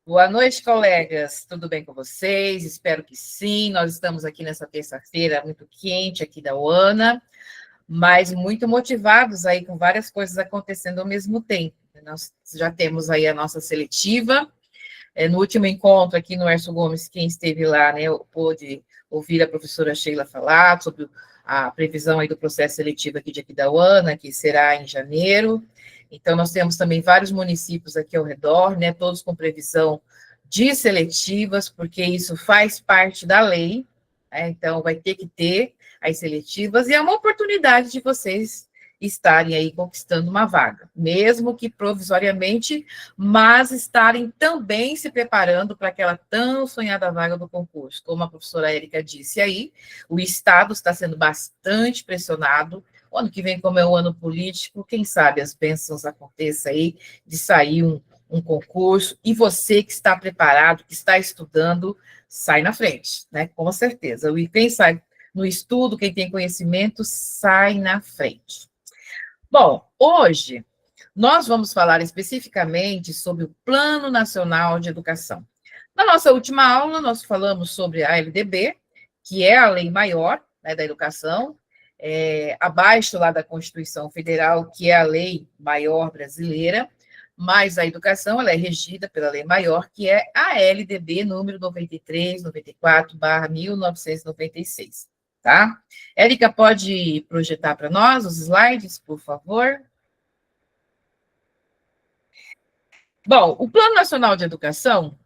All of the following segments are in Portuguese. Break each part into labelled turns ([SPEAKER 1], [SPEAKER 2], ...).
[SPEAKER 1] Boa noite, colegas. Tudo bem com vocês? Espero que sim. Nós estamos aqui nessa terça-feira muito quente aqui da UANA, mas muito motivados aí com várias coisas acontecendo ao mesmo tempo. Nós já temos aí a nossa seletiva. No último encontro aqui no Hércio Gomes, quem esteve lá, né, pôde ouvir a professora Sheila falar sobre a previsão aí do processo seletivo aqui da UANA, que será em janeiro. Então, nós temos também vários municípios aqui ao redor, né, todos com previsão de seletivas, porque isso faz parte da lei, né, então vai ter que ter as seletivas, e é uma oportunidade de vocês estarem aí conquistando uma vaga, mesmo que provisoriamente, mas estarem também se preparando para aquela tão sonhada vaga do concurso. Como a professora Érica disse aí, o Estado está sendo bastante pressionado. O ano que vem, como é o ano político, quem sabe as bênçãos aconteçam aí de sair um concurso, e você que está preparado, que está estudando, sai na frente, né? Com certeza. E quem sai no estudo, quem tem conhecimento, sai na frente. Bom, hoje nós vamos falar especificamente sobre o Plano Nacional de Educação. Na nossa última aula, nós falamos sobre a LDB, que é a lei maior, né, da educação, abaixo lá da Constituição Federal, que é a lei maior brasileira, mas a educação ela é regida pela lei maior, que é a LDB número 93/1996, tá? Érica, pode projetar para nós os slides, por favor? Bom, o Plano Nacional de Educação,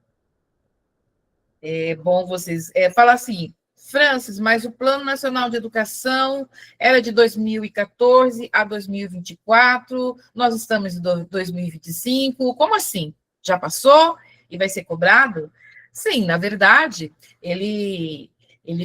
[SPEAKER 1] é bom vocês falar assim, Francis, mas o Plano Nacional de Educação era de 2014 a 2024, nós estamos em 2025, como assim? Já passou e vai ser cobrado? Sim, na verdade, ele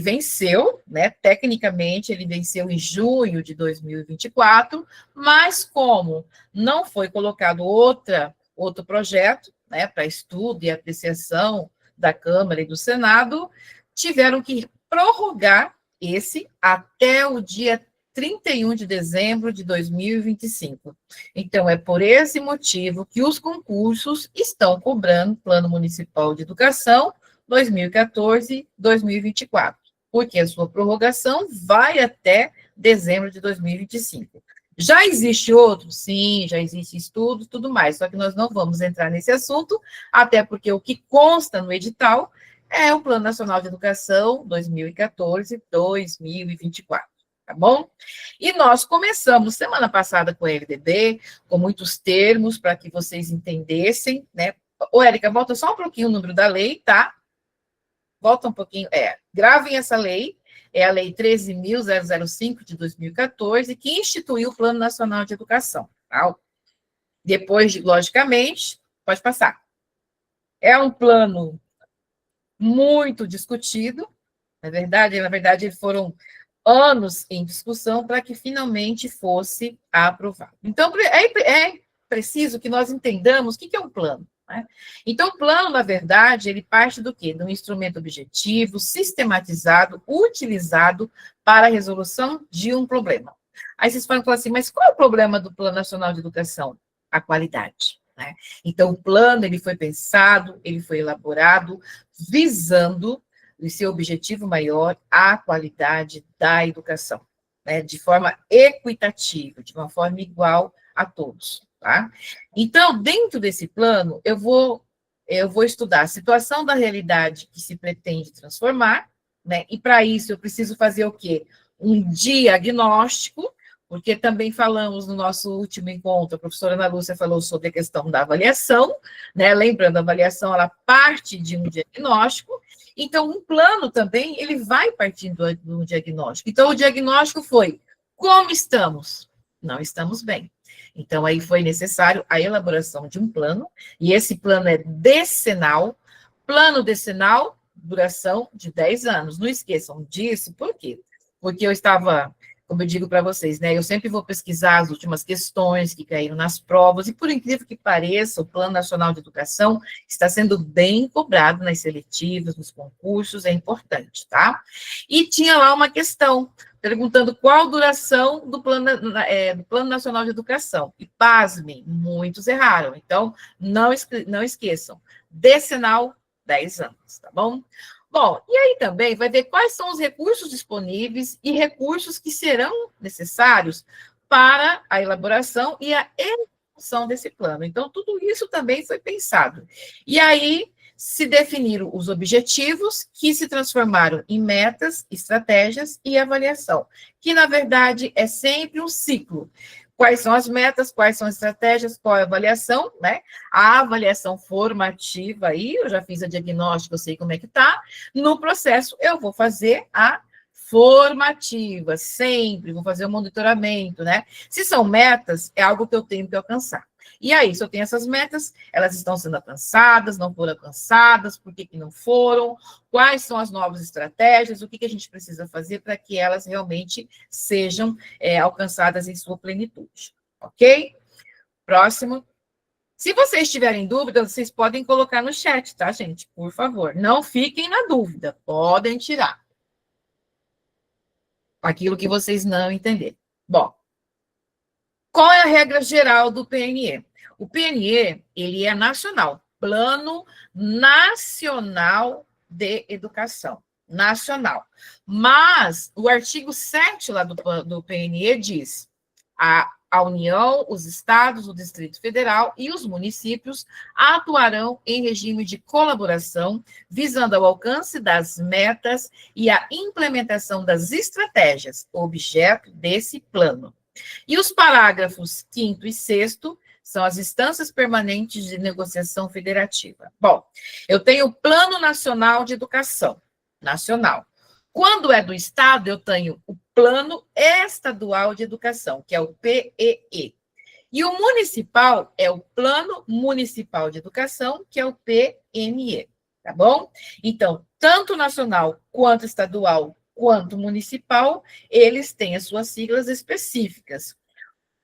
[SPEAKER 1] venceu, né? Tecnicamente, ele venceu em junho de 2024, mas como não foi colocado outro projeto, né, para estudo e apreciação da Câmara e do Senado, tiveram que prorrogar esse até o dia 31 de dezembro de 2025. Então, é por esse motivo que os concursos estão cobrando Plano Municipal de Educação 2014-2024, porque a sua prorrogação vai até dezembro de 2025. Já existe outro? Sim, já existe estudo, tudo mais, só que nós não vamos entrar nesse assunto, até porque o que consta no edital é o Plano Nacional de Educação 2014-2024, tá bom? E nós começamos semana passada com a LDB, com muitos termos para que vocês entendessem, né? Ô, Érica, volta só um pouquinho o número da lei, tá? Volta um pouquinho, gravem essa lei, é a Lei 13.005 de 2014, que instituiu o Plano Nacional de Educação, tá? Depois, logicamente, pode passar. É um plano muito discutido, na verdade, foram anos em discussão para que finalmente fosse aprovado. Então, é preciso que nós entendamos o que é um plano, né? Então, o plano, na verdade, ele parte do quê? De um instrumento objetivo, sistematizado, utilizado para a resolução de um problema. Aí vocês podem falar assim, mas qual é o problema do Plano Nacional de Educação? A qualidade, né? Então, o plano, ele foi pensado, ele foi elaborado, visando o seu objetivo maior, a qualidade da educação, né? De forma equitativa, de uma forma igual a todos, tá? Então, dentro desse plano, eu vou estudar a situação da realidade que se pretende transformar, né? E para isso eu preciso fazer o quê? Um diagnóstico, porque também falamos no nosso último encontro, a professora Ana Lúcia falou sobre a questão da avaliação, né? Lembrando, a avaliação, ela parte de um diagnóstico, então um plano também, ele vai partindo do diagnóstico. Então, o diagnóstico foi, como estamos? Não estamos bem. Então, aí foi necessário a elaboração de um plano, e esse plano é decenal, plano decenal, duração de 10 anos. Não esqueçam disso, por quê? Porque eu estava, como eu digo para vocês, né, eu sempre vou pesquisar as últimas questões que caíram nas provas, e por incrível que pareça, o Plano Nacional de Educação está sendo bem cobrado nas seletivas, nos concursos, é importante, tá? E tinha lá uma questão, perguntando qual a duração do Plano Nacional de Educação. E, pasmem, muitos erraram. Então, não esqueçam. Decenal, 10 anos, tá bom? Bom, e aí também vai ver quais são os recursos disponíveis e recursos que serão necessários para a elaboração e a execução desse plano. Então, tudo isso também foi pensado. E aí, se definiram os objetivos, que se transformaram em metas, estratégias e avaliação, que, na verdade, é sempre um ciclo. Quais são as metas, quais são as estratégias, qual é a avaliação, né? A avaliação formativa aí, eu já fiz a diagnóstica, eu sei como é que tá. No processo, eu vou fazer a formativa, sempre, vou fazer o monitoramento, né? Se são metas, é algo que eu tenho que alcançar. E aí, se eu tenho essas metas, elas estão sendo alcançadas, não foram alcançadas, por que não foram, quais são as novas estratégias, o que a gente precisa fazer para que elas realmente sejam alcançadas em sua plenitude, ok? Próximo. Se vocês tiverem dúvidas, vocês podem colocar no chat, tá, gente? Por favor, não fiquem na dúvida, podem tirar aquilo que vocês não entenderem. Bom, qual é a regra geral do PNE? O PNE, ele é nacional, Plano Nacional de Educação, nacional. Mas o artigo 7 lá do PNE diz: a União, os estados, o Distrito Federal e os municípios atuarão em regime de colaboração, visando ao alcance das metas e a implementação das estratégias, objeto desse plano. E os parágrafos 5º e 6º são as instâncias permanentes de negociação federativa. Bom, eu tenho o Plano Nacional de Educação, nacional. Quando é do Estado, eu tenho o Plano Estadual de Educação, que é o PEE. E o municipal é o Plano Municipal de Educação, que é o PME, tá bom? Então, tanto nacional quanto estadual, quanto municipal, eles têm as suas siglas específicas.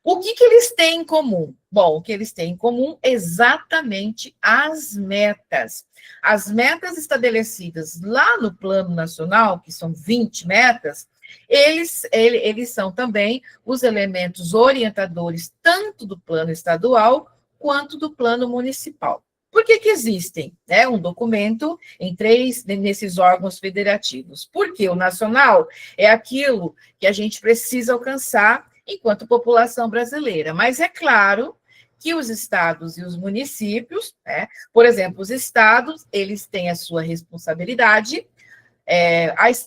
[SPEAKER 1] O que eles têm em comum? Bom, o que eles têm em comum é exatamente as metas. As metas estabelecidas lá no Plano Nacional, que são 20 metas, eles são também os elementos orientadores tanto do plano estadual quanto do plano municipal. Por que existem um documento nesses órgãos federativos? Porque o nacional é aquilo que a gente precisa alcançar enquanto população brasileira. Mas é claro que os estados e os municípios, por exemplo, os estados, eles têm a sua responsabilidade.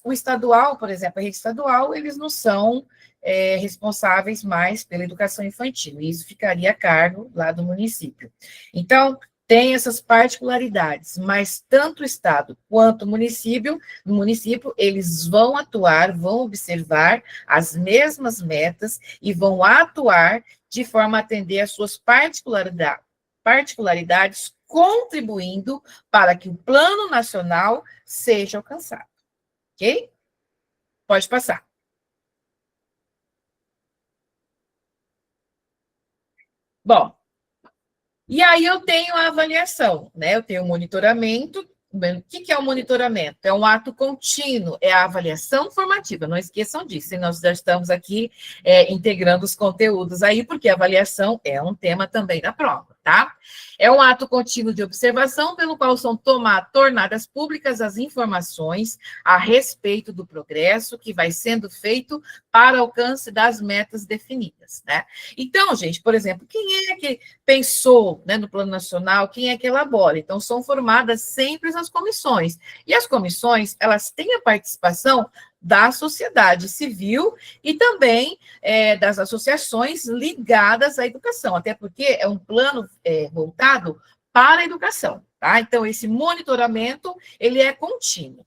[SPEAKER 1] O estadual, por exemplo, a rede estadual, eles não são responsáveis mais pela educação infantil. Isso ficaria a cargo lá do município. Então, tem essas particularidades, mas tanto o Estado quanto o município, eles vão atuar, vão observar as mesmas metas e vão atuar de forma a atender às suas particularidades, contribuindo para que o plano nacional seja alcançado. Ok? Pode passar. Bom, e aí eu tenho a avaliação, Eu tenho o monitoramento. O que é o monitoramento? É um ato contínuo, é a avaliação formativa, não esqueçam disso, e nós já estamos aqui integrando os conteúdos aí, porque a avaliação é um tema também da prova, tá? É um ato contínuo de observação, pelo qual são tornadas públicas as informações a respeito do progresso que vai sendo feito para alcance das metas definidas, Então, gente, por exemplo, quem é que pensou no Plano Nacional, quem é que elabora? Então, são formadas sempre as comissões. E as comissões, elas têm a participação da sociedade civil e também das associações ligadas à educação, até porque é um plano voltado para a educação, tá? Então, esse monitoramento, ele é contínuo.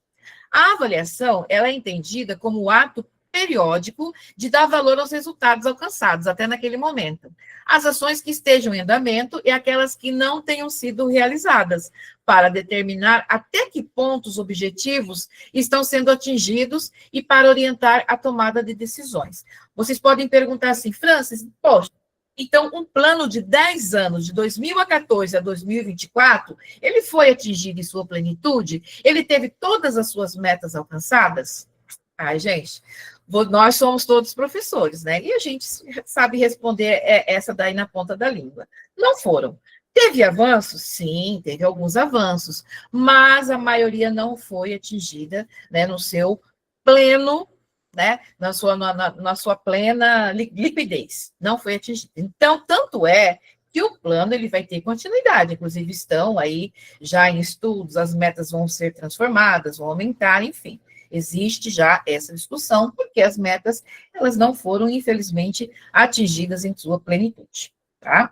[SPEAKER 1] A avaliação, ela é entendida como o ato periódico de dar valor aos resultados alcançados até naquele momento. As ações que estejam em andamento e aquelas que não tenham sido realizadas, para determinar até que ponto os objetivos estão sendo atingidos e para orientar a tomada de decisões. Vocês podem perguntar assim, Francis, poxa, então um plano de 10 anos, de 2014 a 2024, ele foi atingido em sua plenitude? Ele teve todas as suas metas alcançadas? Ai, gente, nós somos todos professores, né? E a gente sabe responder essa daí na ponta da língua. Não foram. Teve avanços? Sim, teve alguns avanços, mas a maioria não foi atingida, né, no seu pleno, né, na sua plena liquidez. Não foi atingida. Então, tanto é que o plano ele vai ter continuidade, inclusive estão aí já em estudos, as metas vão ser transformadas, vão aumentar, enfim. Existe já essa discussão, porque as metas, elas não foram, infelizmente, atingidas em sua plenitude, tá?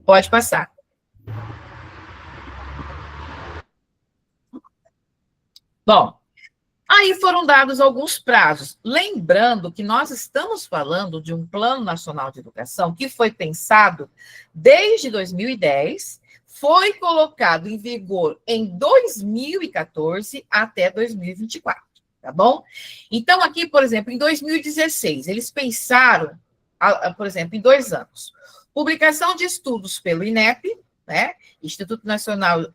[SPEAKER 1] Pode passar. Bom, aí foram dados alguns prazos. Lembrando que nós estamos falando de um Plano Nacional de Educação que foi pensado desde 2010, foi colocado em vigor em 2014 até 2024, tá bom? Então, aqui, por exemplo, em 2016, eles pensaram, por exemplo, em 2 anos. Publicação de estudos pelo INEP, né? Instituto Nacional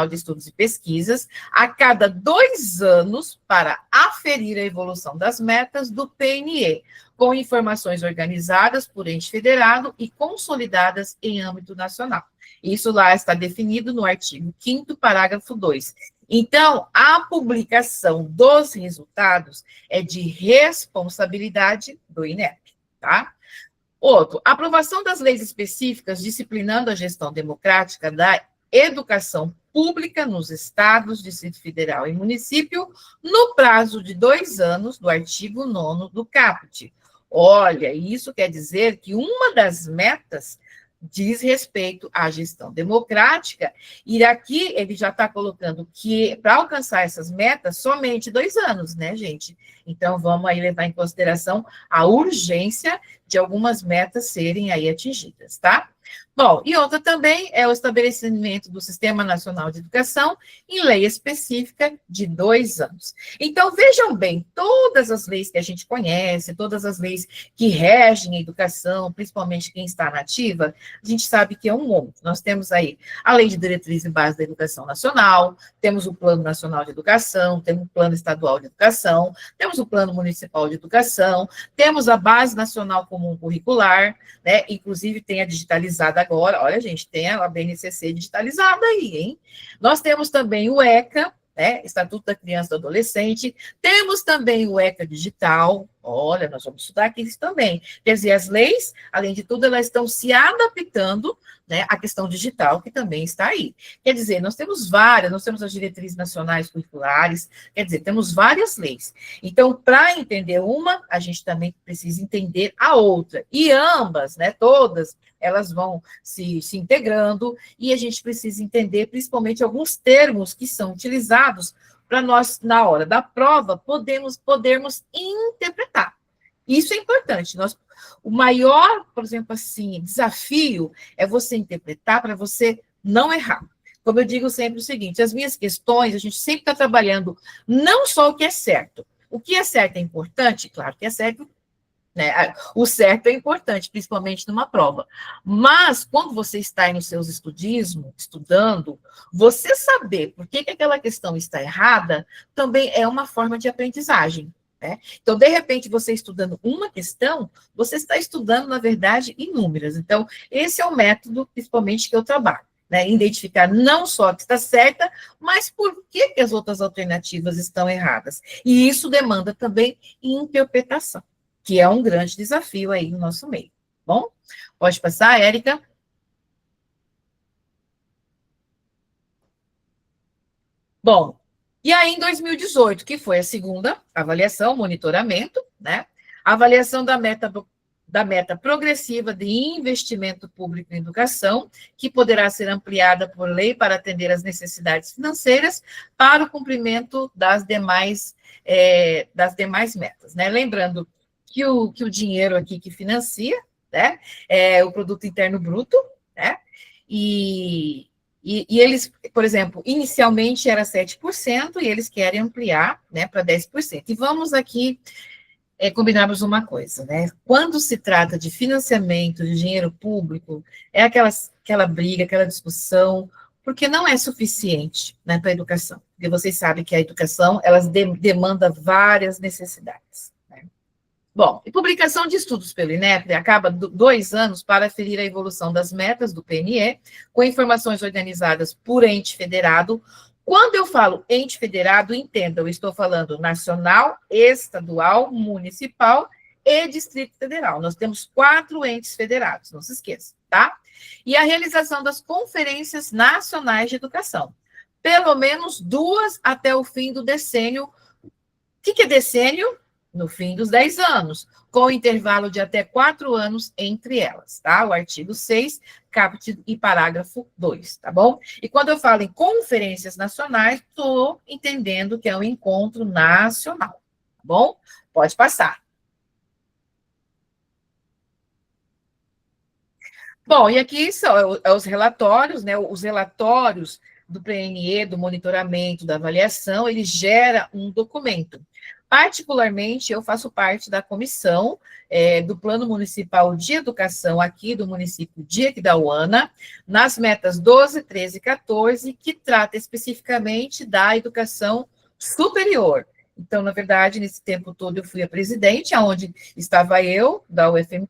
[SPEAKER 1] de Estudos e Pesquisas, a cada 2 anos para aferir a evolução das metas do PNE, com informações organizadas por ente federado e consolidadas em âmbito nacional. Isso lá está definido no artigo 5º, parágrafo 2. Então, a publicação dos resultados é de responsabilidade do INEP, tá? Outro, aprovação das leis específicas disciplinando a gestão democrática da educação pública nos estados, Distrito Federal e município, no prazo de 2 anos, do artigo 9º do caput. Olha, isso quer dizer que uma das metas diz respeito à gestão democrática, e aqui ele já está colocando que, para alcançar essas metas, somente 2 anos, né, gente? Então, vamos aí levar em consideração a urgência de algumas metas serem aí atingidas, tá? Bom, e outra também é o estabelecimento do Sistema Nacional de Educação em lei específica de 2 anos. Então, vejam bem, todas as leis que a gente conhece, todas as leis que regem a educação, principalmente quem está na ativa, a gente sabe que é um monte. Nós temos aí a Lei de Diretriz e Base da Educação Nacional, temos o Plano Nacional de Educação, temos o Plano Estadual de Educação, temos o Plano Municipal de Educação, temos a Base Nacional Comum Curricular, né? Inclusive tem a digitalizada agora, olha, gente, tem a BNCC digitalizada aí, hein? Nós temos também o ECA, né? Estatuto da Criança e do Adolescente, temos também o ECA Digital, olha, nós vamos estudar aqui isso também. Quer dizer, as leis, além de tudo, elas estão se adaptando, né, à questão digital, que também está aí. Quer dizer, nós temos as diretrizes nacionais curriculares, quer dizer, temos várias leis. Então, para entender uma, a gente também precisa entender a outra. E ambas, né, todas, elas vão se integrando, e a gente precisa entender, principalmente, alguns termos que são utilizados para nós, na hora da prova, podermos interpretar. Isso é importante. O maior, por exemplo, assim, desafio é você interpretar para você não errar. Como eu digo sempre o seguinte, as minhas questões, a gente sempre está trabalhando não só o que é certo. O que é certo é importante? Claro que é certo, né? O certo é importante, principalmente numa prova. Mas, quando você está aí nos seus estudismos, estudando, você saber por que aquela questão está errada, também é uma forma de aprendizagem, né? Então, de repente, você estudando uma questão, você está estudando, na verdade, inúmeras. Então, esse é o método, principalmente, que eu trabalho, né? Identificar não só a que está certa, mas por que as outras alternativas estão erradas. E isso demanda também interpretação, que é um grande desafio aí no nosso meio. Bom, pode passar, Érica? Bom, e aí em 2018, que foi a segunda avaliação, monitoramento, né? A avaliação da meta progressiva de investimento público em educação, que poderá ser ampliada por lei para atender às necessidades financeiras para o cumprimento das demais metas, né? Lembrando que o dinheiro aqui que financia, né, é o produto interno bruto, né? E eles, por exemplo, inicialmente era 7% e eles querem ampliar, né, para 10%. E vamos aqui combinarmos uma coisa, né? Quando se trata de financiamento de dinheiro público, é aquela briga, aquela discussão, Porque não é suficiente, né, para a educação. Porque vocês sabem que a educação, elas demanda várias necessidades. Né? Bom, e publicação de estudos pelo INEP acaba 2 anos para aferir a evolução das metas do PNE, com informações organizadas por ente federado. Quando eu falo ente federado, entenda, eu estou falando nacional, estadual, municipal e Distrito Federal. Nós temos 4 entes federados, não se esqueça, tá? E a realização das conferências nacionais de educação. Pelo menos 2 até o fim do decênio. O que é decênio? No fim dos 10 anos, com intervalo de até 4 anos entre elas, tá? O artigo 6, caput e parágrafo 2, tá bom? E quando eu falo em conferências nacionais, estou entendendo que é um encontro nacional, tá bom? Pode passar. Bom, e aqui são os relatórios, né? Os relatórios do PNE, do monitoramento, da avaliação, ele gera um documento. Particularmente, eu faço parte da comissão do Plano Municipal de Educação aqui do município de Aquidauana, nas metas 12, 13 e 14, que trata especificamente da educação superior. Então, na verdade, nesse tempo todo eu fui a presidente, aonde estava eu, da UFMS,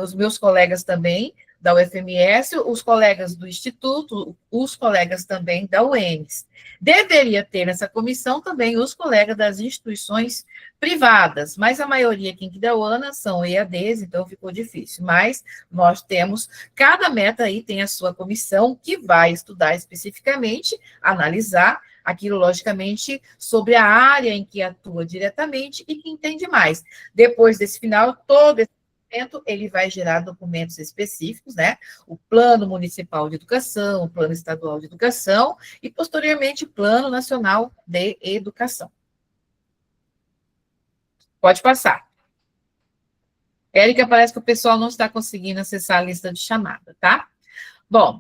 [SPEAKER 1] os meus colegas também da UFMS, os colegas do Instituto, os colegas também da UENS. Deveria ter nessa comissão também os colegas das instituições privadas, mas a maioria aqui em Aquidauana são EADs, então ficou difícil. Mas nós temos, cada meta aí tem a sua comissão que vai estudar especificamente, analisar aquilo, logicamente, sobre a área em que atua diretamente e que entende mais. Depois desse final, todo esse ele vai gerar documentos específicos, né? O Plano Municipal de Educação, o Plano Estadual de Educação e, posteriormente, o Plano Nacional de Educação. Pode passar. Érica, parece que o pessoal não está conseguindo acessar a lista de chamada, tá? Bom,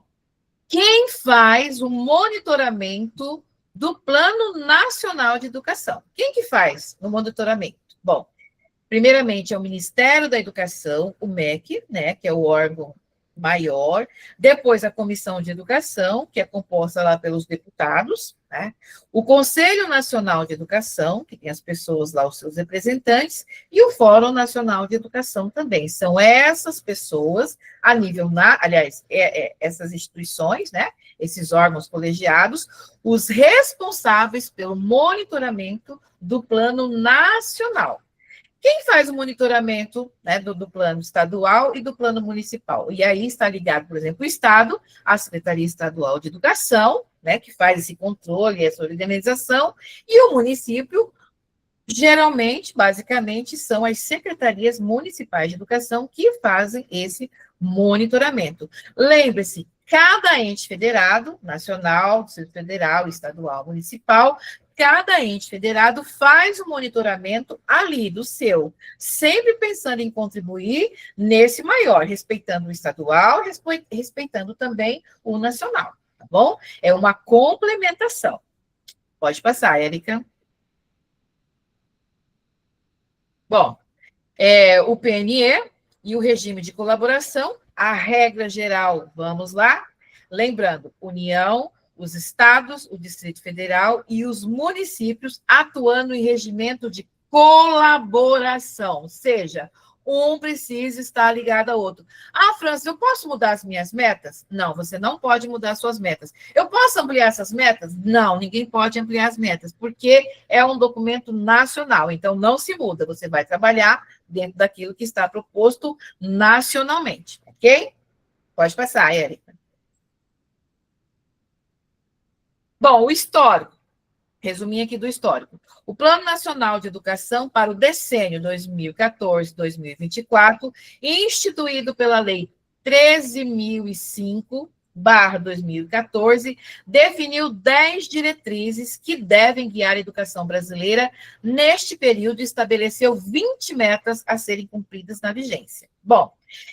[SPEAKER 1] quem faz o monitoramento do Plano Nacional de Educação? Quem que faz o monitoramento? Bom, primeiramente, é o Ministério da Educação, o MEC, né, que é o órgão maior. Depois, a Comissão de Educação, que é composta lá pelos deputados, né? O Conselho Nacional de Educação, que tem as pessoas lá, os seus representantes, e o Fórum Nacional de Educação também. São essas pessoas, a nível, aliás, essas instituições, né, esses órgãos colegiados, os responsáveis pelo monitoramento do Plano Nacional. Quem faz o monitoramento, né, do plano estadual e do plano municipal? E aí está ligado, por exemplo, o Estado, a Secretaria Estadual de Educação, né, que faz esse controle, essa organização, e o município, geralmente, basicamente, são as secretarias municipais de educação que fazem esse monitoramento. Lembre-se, cada ente federado, nacional, Distrito Federal, estadual, municipal, cada ente federado faz o monitoramento ali do seu, sempre pensando em contribuir nesse maior, respeitando o estadual, respeitando também o nacional, tá bom? É uma complementação. Pode passar, Érica. Bom, o PNE e o regime de colaboração, a regra geral, vamos lá, lembrando, União, os estados, o Distrito Federal e os municípios atuando em regimento de colaboração, ou seja, um precisa estar ligado ao outro. Ah, França, eu posso mudar as minhas metas? Não, você não pode mudar suas metas. Eu posso ampliar essas metas? Não, ninguém pode ampliar as metas, porque é um documento nacional, então não se muda, você vai trabalhar dentro daquilo que está proposto nacionalmente, ok? Pode passar, Érica. Bom, o histórico. Resuminho aqui do histórico. O Plano Nacional de Educação para o decênio 2014-2024, instituído pela Lei 13.005/2014, definiu 10 diretrizes que devem guiar a educação brasileira neste período e estabeleceu 20 metas a serem cumpridas na vigência. Bom,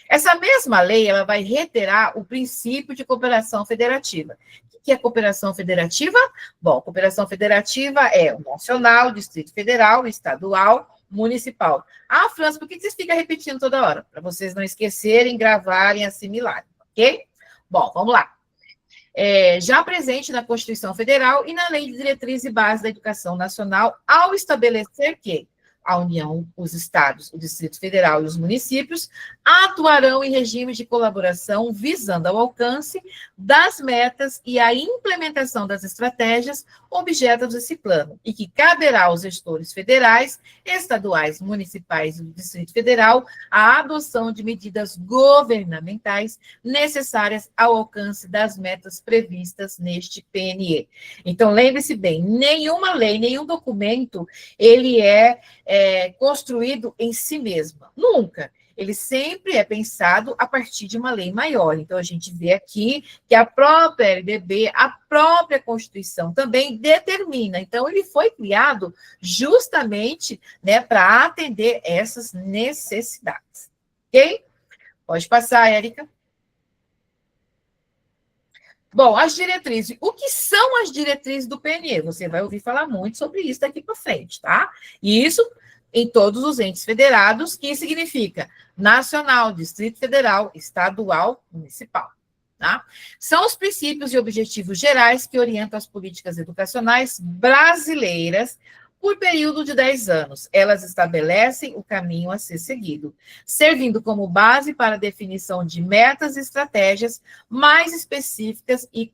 [SPEAKER 1] essa mesma lei ela vai reiterar o princípio de cooperação federativa. O que é cooperação federativa? Bom, cooperação federativa é o nacional, Distrito Federal, estadual, municipal. Ah, França, por que vocês ficam repetindo toda hora? Para vocês não esquecerem, gravarem, assimilarem, ok? Bom, vamos lá. já presente na Constituição Federal e na Lei de Diretriz e Base da Educação Nacional, ao estabelecer que a União, os estados, o Distrito Federal e os municípios atuarão em regime de colaboração visando ao alcance das metas e a implementação das estratégias objetas desse plano, e que caberá aos gestores federais, estaduais, municipais e do Distrito Federal a adoção de medidas governamentais necessárias ao alcance das metas previstas neste PNE. Então, lembre-se bem, nenhuma lei, nenhum documento, ele é construído em si mesmo. Nunca. Ele sempre é pensado a partir de uma lei maior. Então, a gente vê aqui que a própria LDB, a própria Constituição também determina. Então, ele foi criado justamente, né, para atender essas necessidades. Ok? Pode passar, Érica. Bom, as diretrizes. O que são as diretrizes do PNE? Você vai ouvir falar muito sobre isso daqui para frente, tá? E isso em todos os entes federados, que significa nacional, Distrito Federal, estadual, municipal. Tá? São os princípios e objetivos gerais que orientam as políticas educacionais brasileiras por período de 10 anos. Elas estabelecem o caminho a ser seguido, servindo como base para a definição de metas e estratégias mais específicas e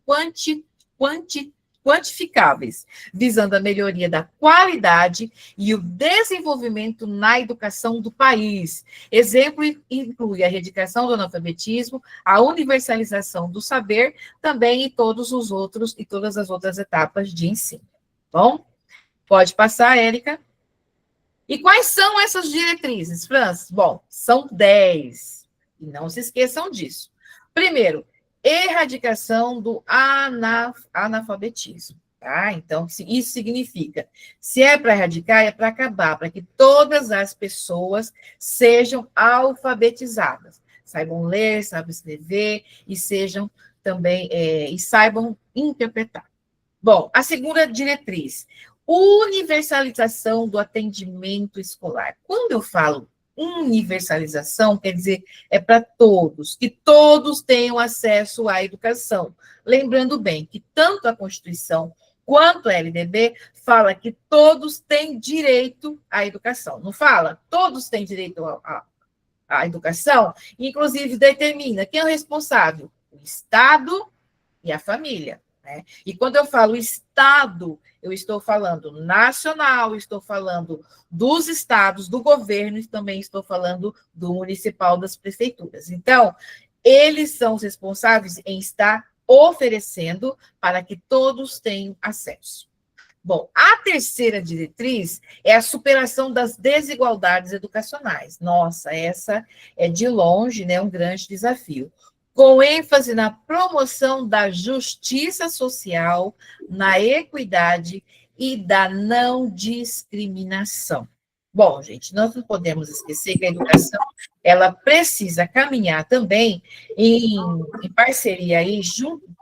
[SPEAKER 1] quantificáveis, visando a melhoria da qualidade e o desenvolvimento na educação do país. Exemplo inclui a erradicação do analfabetismo, a universalização do saber, também e todas as outras etapas de ensino. Bom, pode passar, Érica. E quais são essas diretrizes, Francis? Bom, são 10. E não se esqueçam disso. Primeiro, erradicação do analfabetismo. Tá? Então, isso significa, se é para erradicar, é para acabar, para que todas as pessoas sejam alfabetizadas, saibam ler, saibam escrever e sejam também e saibam interpretar. Bom, a segunda diretriz, universalização do atendimento escolar. Quando eu falo universalização, quer dizer, é para todos, que todos tenham acesso à educação. Lembrando bem que tanto a Constituição quanto a LDB fala que todos têm direito à educação. Não fala? Todos têm direito à educação, inclusive determina quem é o responsável, o Estado e a família. Né? E quando eu falo Estado, eu estou falando nacional, estou falando dos estados, do governo, e também estou falando do municipal, das prefeituras. Então, eles são os responsáveis em estar oferecendo para que todos tenham acesso. Bom, a terceira diretriz é a superação das desigualdades educacionais. Nossa, essa é de longe, né, um grande desafio, com ênfase na promoção da justiça social, na equidade e da não discriminação. Bom, gente, nós não podemos esquecer que a educação, ela precisa caminhar também em parceria aí,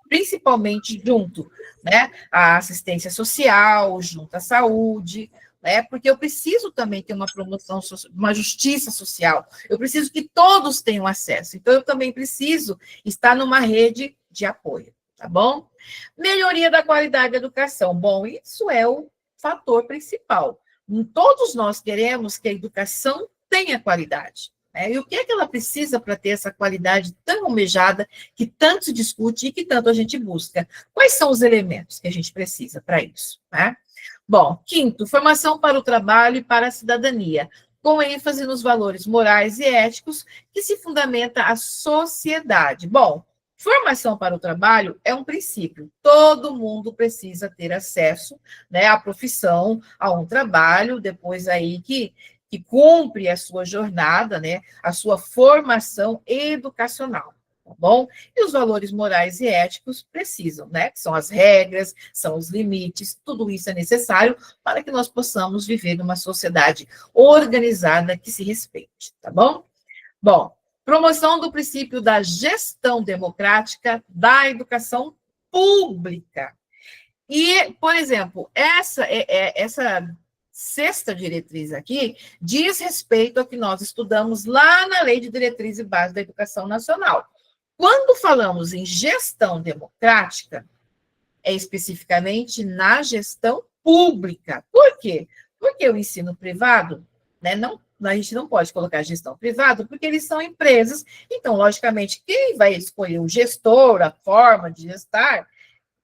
[SPEAKER 1] principalmente junto, né, à assistência social, junto à saúde, né, porque eu preciso também ter uma promoção, uma justiça social, eu preciso que todos tenham acesso, então eu também preciso estar numa rede de apoio, tá bom? Melhoria da qualidade da educação, bom, isso é o fator principal, todos nós queremos que a educação tenha qualidade, né? E o que é que ela precisa para ter essa qualidade tão almejada, que tanto se discute e que tanto a gente busca? Quais são os elementos que a gente precisa para isso, né? Bom, quinto, formação para o trabalho e para a cidadania, com ênfase nos valores morais e éticos que se fundamenta a sociedade. Bom, formação para o trabalho é um princípio. Todo mundo precisa ter acesso, né, à profissão, a um trabalho, depois aí que cumpre a sua jornada, né, a sua formação educacional. Tá bom? E os valores morais e éticos precisam, né? Que são as regras, são os limites, tudo isso é necessário para que nós possamos viver numa sociedade organizada que se respeite, tá bom? Bom, promoção do princípio da gestão democrática da educação pública. E, por exemplo, essa sexta diretriz aqui diz respeito ao que nós estudamos lá na Lei de Diretriz e Base da Educação Nacional. Quando falamos em gestão democrática, é especificamente na gestão pública. Por quê? Porque o ensino privado, né, não, a gente não pode colocar gestão privada, porque eles são empresas, então, logicamente, quem vai escolher o gestor, a forma de gestar,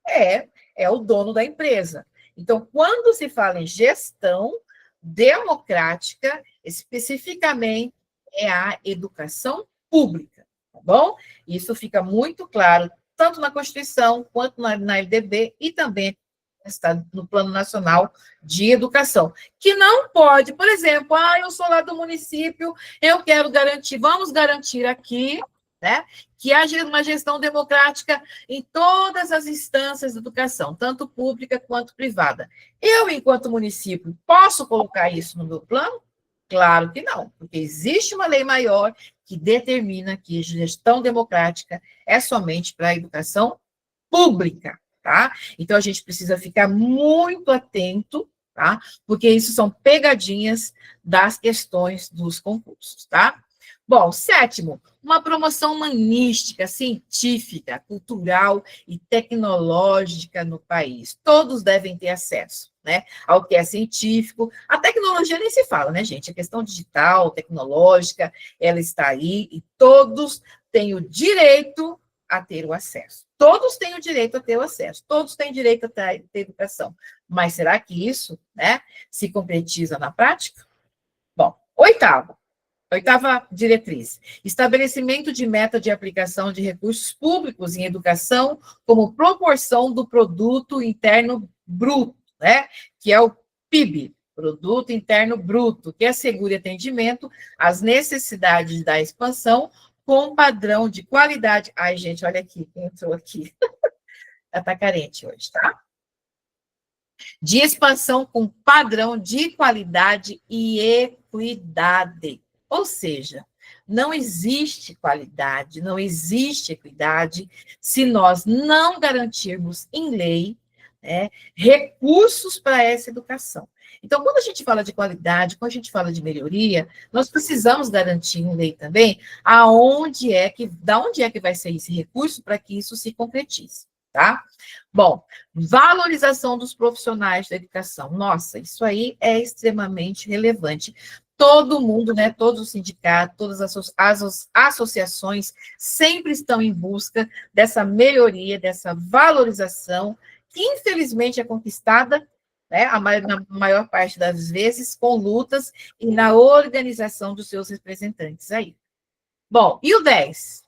[SPEAKER 1] é o dono da empresa. Então, quando se fala em gestão democrática, especificamente é a educação pública, tá bom? Isso fica muito claro, tanto na Constituição, quanto na LDB, e também está no Plano Nacional de Educação, que não pode, por exemplo, eu sou lá do município, eu quero garantir, vamos garantir aqui, né, que haja uma gestão democrática em todas as instâncias de educação, tanto pública quanto privada. Eu, enquanto município, posso colocar isso no meu plano? Claro que não, porque existe uma lei maior que determina que gestão democrática é somente para a educação pública, tá? Então a gente precisa ficar muito atento, tá? Porque isso são pegadinhas das questões dos concursos, tá? Bom, sétimo, uma promoção humanística, científica, cultural e tecnológica no país. Todos devem ter acesso, né, ao que é científico. A tecnologia nem se fala, né, gente? A questão digital, tecnológica, ela está aí e todos têm o direito a ter o acesso. Todos têm o direito a ter o acesso, todos têm direito a ter educação. Mas será que isso, né, se concretiza na prática? Bom, oitava diretriz: estabelecimento de meta de aplicação de recursos públicos em educação como proporção do produto interno bruto, né, que é o PIB, Produto Interno Bruto, que assegure atendimento às necessidades da expansão com padrão de qualidade. Ai, gente, olha aqui, quem entrou aqui. Ela está carente hoje, tá? De expansão com padrão de qualidade e equidade. Ou seja, não existe qualidade, não existe equidade se nós não garantirmos em lei, né, recursos para essa educação. Então, quando a gente fala de qualidade, quando a gente fala de melhoria, nós precisamos garantir em lei também da onde é que vai sair esse recurso para que isso se concretize, tá? Bom, valorização dos profissionais da educação. Nossa, isso aí é extremamente relevante. Todo mundo, né, todos os sindicatos, todas as associações sempre estão em busca dessa melhoria, dessa valorização, que infelizmente é conquistada, né, na maior parte das vezes, com lutas e na organização dos seus representantes aí. Bom, e o 10?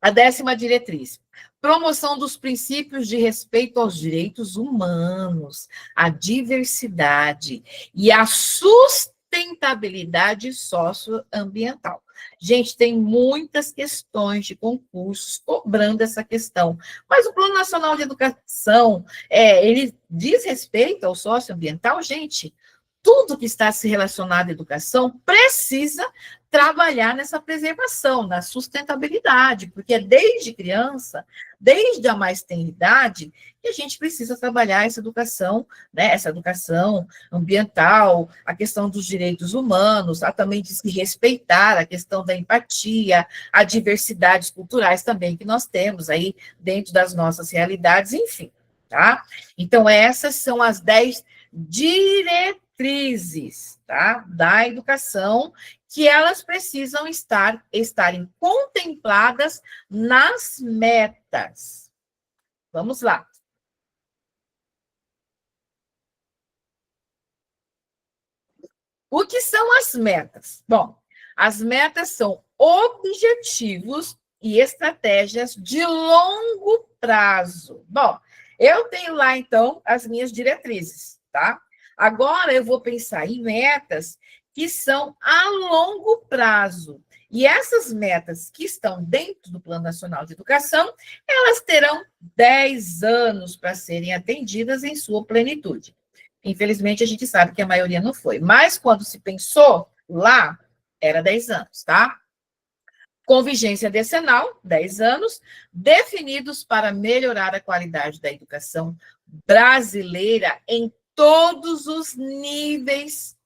[SPEAKER 1] A 10ª diretriz: promoção dos princípios de respeito aos direitos humanos, à diversidade e à sustentabilidade socioambiental. Gente, tem muitas questões de concursos cobrando essa questão, mas o Plano Nacional de Educação, ele diz respeito ao socioambiental, gente. Tudo que está se relacionado à educação precisa trabalhar nessa preservação, na sustentabilidade, porque é desde criança, desde a mais tenra idade, que a gente precisa trabalhar essa educação, né? Essa educação ambiental, a questão dos direitos humanos, também de se respeitar a questão da empatia, a diversidades culturais também que nós temos aí dentro das nossas realidades, enfim, tá? Então, essas são as 10 diretrizes, tá, da educação, que elas precisam estarem contempladas nas metas. Vamos lá. O que são as metas? Bom, as metas são objetivos e estratégias de longo prazo. Bom, eu tenho lá, então, as minhas diretrizes, tá? Agora eu vou pensar em metas que são a longo prazo. E essas metas que estão dentro do Plano Nacional de Educação, elas terão 10 anos para serem atendidas em sua plenitude. Infelizmente, a gente sabe que a maioria não foi. Mas quando se pensou lá, era 10 anos, tá? Com vigência decenal, 10 anos, definidos para melhorar a qualidade da educação brasileira em todos os níveis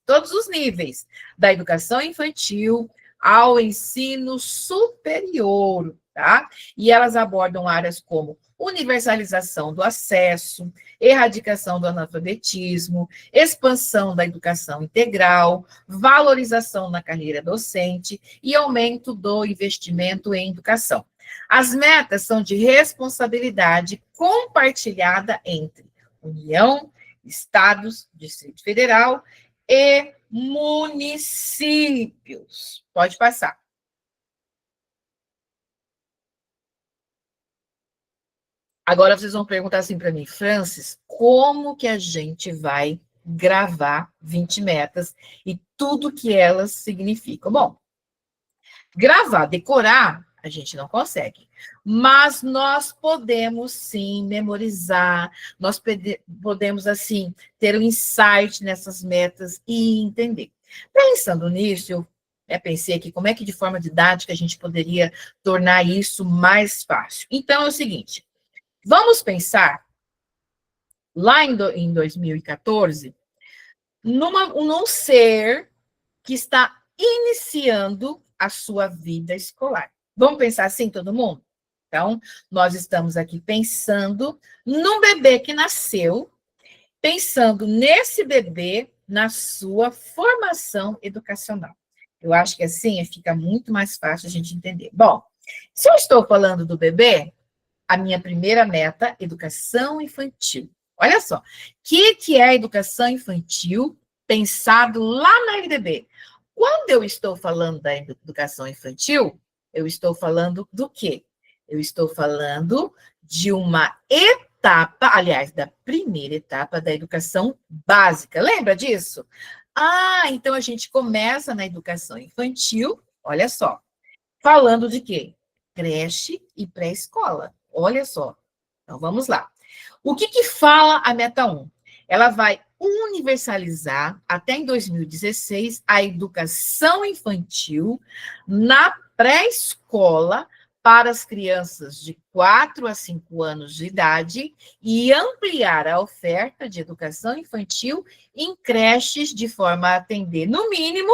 [SPEAKER 1] da educação infantil ao ensino superior, tá? E elas abordam áreas como universalização do acesso, erradicação do analfabetismo, expansão da educação integral, valorização na carreira docente e aumento do investimento em educação. As metas são de responsabilidade compartilhada entre União, estados, Distrito Federal e municípios. Pode passar. Agora vocês vão perguntar assim para mim, Francis, como que a gente vai gravar 20 metas e tudo que elas significam? Bom, gravar, decorar, a gente não consegue. Mas nós podemos, sim, memorizar, nós podemos, assim, ter um insight nessas metas e entender. Pensando nisso, eu pensei aqui como é que, de forma didática, a gente poderia tornar isso mais fácil. Então, é o seguinte, vamos pensar, lá em 2014, num ser que está iniciando a sua vida escolar. Vamos pensar assim, todo mundo? Então, nós estamos aqui pensando num bebê que nasceu, pensando nesse bebê na sua formação educacional. Eu acho que assim fica muito mais fácil a gente entender. Bom, se eu estou falando do bebê, a minha primeira meta, educação infantil. Olha só, o que é a educação infantil pensado lá na LDB? Quando eu estou falando da educação infantil, eu estou falando do quê? Eu estou falando de uma etapa, aliás, da primeira etapa da educação básica. Lembra disso? Ah, então a gente começa na educação infantil, olha só, falando de quê? Creche e pré-escola. Olha só. Então, vamos lá. O que fala a Meta 1? Ela vai universalizar, até em 2016, a educação infantil na pré-escola para as crianças de 4 a 5 anos de idade e ampliar a oferta de educação infantil em creches de forma a atender, no mínimo,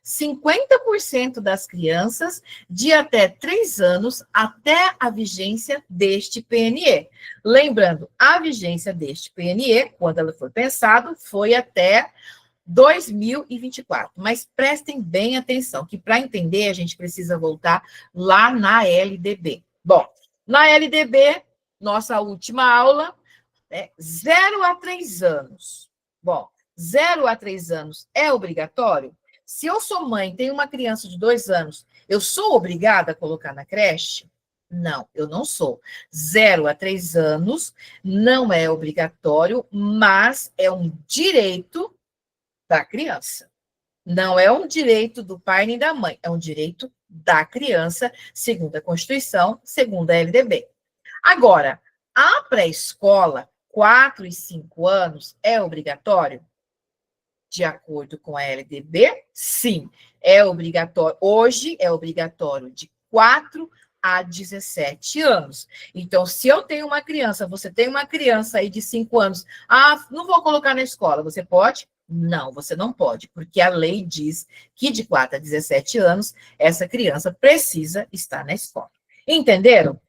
[SPEAKER 1] 50% das crianças de até 3 anos até a vigência deste PNE. Lembrando, a vigência deste PNE, quando ela foi pensado, foi até 2024. Mas prestem bem atenção, que para entender a gente precisa voltar lá na LDB. Bom, na LDB, nossa última aula, 0 a 3 anos. Bom, 0 a 3 anos é obrigatório? Se eu sou mãe, tenho uma criança de 2 anos, eu sou obrigada a colocar na creche? Não, eu não sou. 0 a 3 anos não é obrigatório, mas é um direito da criança. Não é um direito do pai nem da mãe, é um direito da criança, segundo a Constituição, segundo a LDB. Agora, a pré-escola, 4 e 5 anos, é obrigatório? De acordo com a LDB, sim, é obrigatório. Hoje é obrigatório de 4 a 17 anos. Então, se eu tenho uma criança, você tem uma criança aí de 5 anos, não vou colocar na escola, você pode? Não, você não pode, porque a lei diz que de 4 a 17 anos, essa criança precisa estar na escola. Entenderam?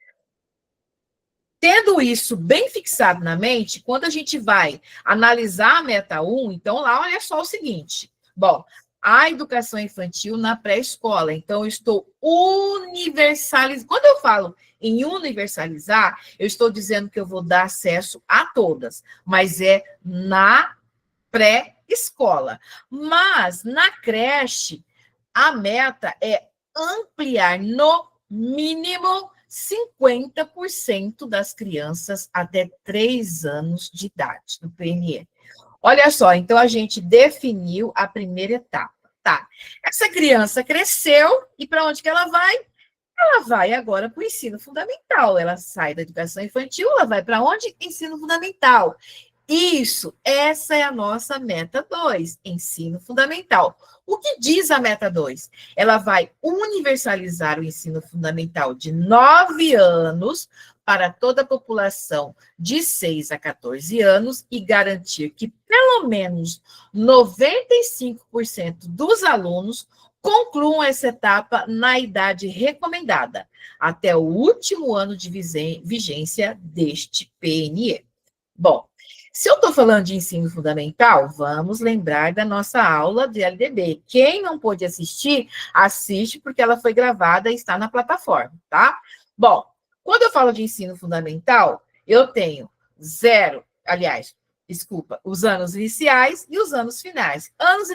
[SPEAKER 1] Tendo isso bem fixado na mente, quando a gente vai analisar a meta 1, então lá olha só o seguinte. Bom, a educação infantil na pré-escola. Então, eu estou universalizando. Quando eu falo em universalizar, eu estou dizendo que eu vou dar acesso a todas, mas é na pré-escola. Mas na creche, a meta é ampliar no mínimo 50% das crianças até 3 anos de idade, do PNE. Olha só, então a gente definiu a primeira etapa, tá? Essa criança cresceu e para onde que ela vai? Ela vai agora para o ensino fundamental. Ela sai da educação infantil, ela vai para onde? Ensino fundamental. Isso, essa é a nossa meta 2, ensino fundamental. O que diz a meta 2? Ela vai universalizar o ensino fundamental de 9 anos para toda a população de 6 a 14 anos e garantir que pelo menos 95% dos alunos concluam essa etapa na idade recomendada, até o último ano de vigência deste PNE. Bom, se eu estou falando de ensino fundamental, vamos lembrar da nossa aula de LDB. Quem não pôde assistir, assiste, porque ela foi gravada e está na plataforma, tá? Bom, quando eu falo de ensino fundamental, eu tenho os anos iniciais e os anos finais. Anos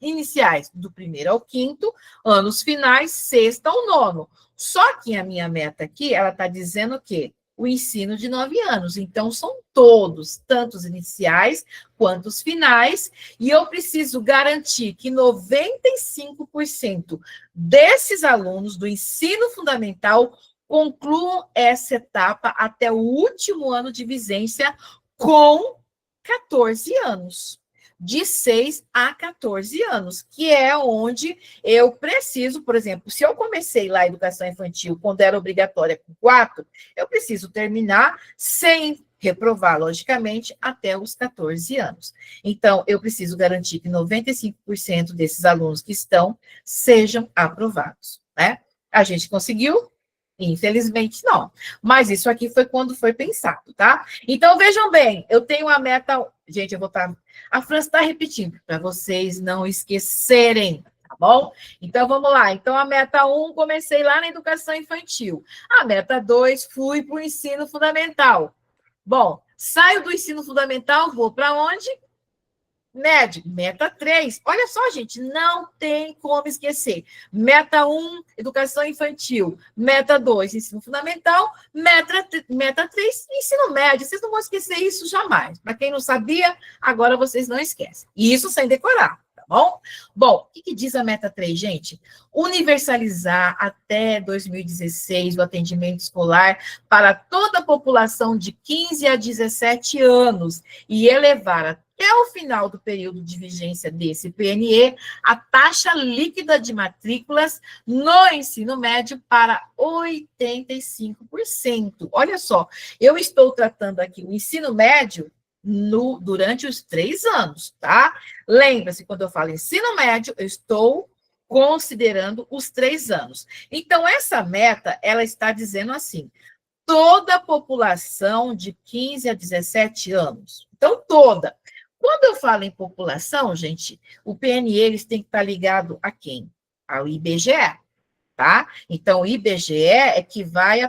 [SPEAKER 1] iniciais, do 1º ao 5º, anos finais, 6º ao 9º. Só que a minha meta aqui, ela está dizendo o quê? O ensino de 9 anos. Então, são todos, tanto os iniciais quanto os finais, e eu preciso garantir que 95% desses alunos do ensino fundamental concluam essa etapa até o último ano de vigência com 14 anos. De 6 a 14 anos, que é onde eu preciso, por exemplo, se eu comecei lá a educação infantil quando era obrigatória com 4, eu preciso terminar sem reprovar, logicamente, até os 14 anos. Então, eu preciso garantir que 95% desses alunos que estão sejam aprovados, né? A gente conseguiu? Infelizmente, não. Mas isso aqui foi quando foi pensado, tá? Então, vejam bem, eu tenho a meta... Gente, eu vou estar... A Fran está repetindo, para vocês não esquecerem, tá bom? Então, vamos lá. Então, a meta 1, comecei lá na educação infantil. A meta 2, fui para o ensino fundamental. Bom, saio do ensino fundamental, vou para onde? Médio, meta 3. Olha só, gente, não tem como esquecer. Meta 1, educação infantil. Meta 2, ensino fundamental. Meta 3, ensino médio. Vocês não vão esquecer isso jamais. Para quem não sabia, agora vocês não esquecem. E isso sem decorar, tá bom? Bom, o que diz a meta 3, gente? Universalizar até 2016 o atendimento escolar para toda a população de 15 a 17 anos e elevar até o final do período de vigência desse PNE, a taxa líquida de matrículas no ensino médio para 85%. Olha só, eu estou tratando aqui o ensino médio durante os 3 anos, tá? Lembra-se, quando eu falo ensino médio, eu estou considerando os 3 anos. Então, essa meta, ela está dizendo assim, toda a população de 15 a 17 anos. Então, toda. Quando eu falo em população, gente, o PNE eles têm que estar ligado a quem? Ao IBGE, tá? Então, o IBGE é que vai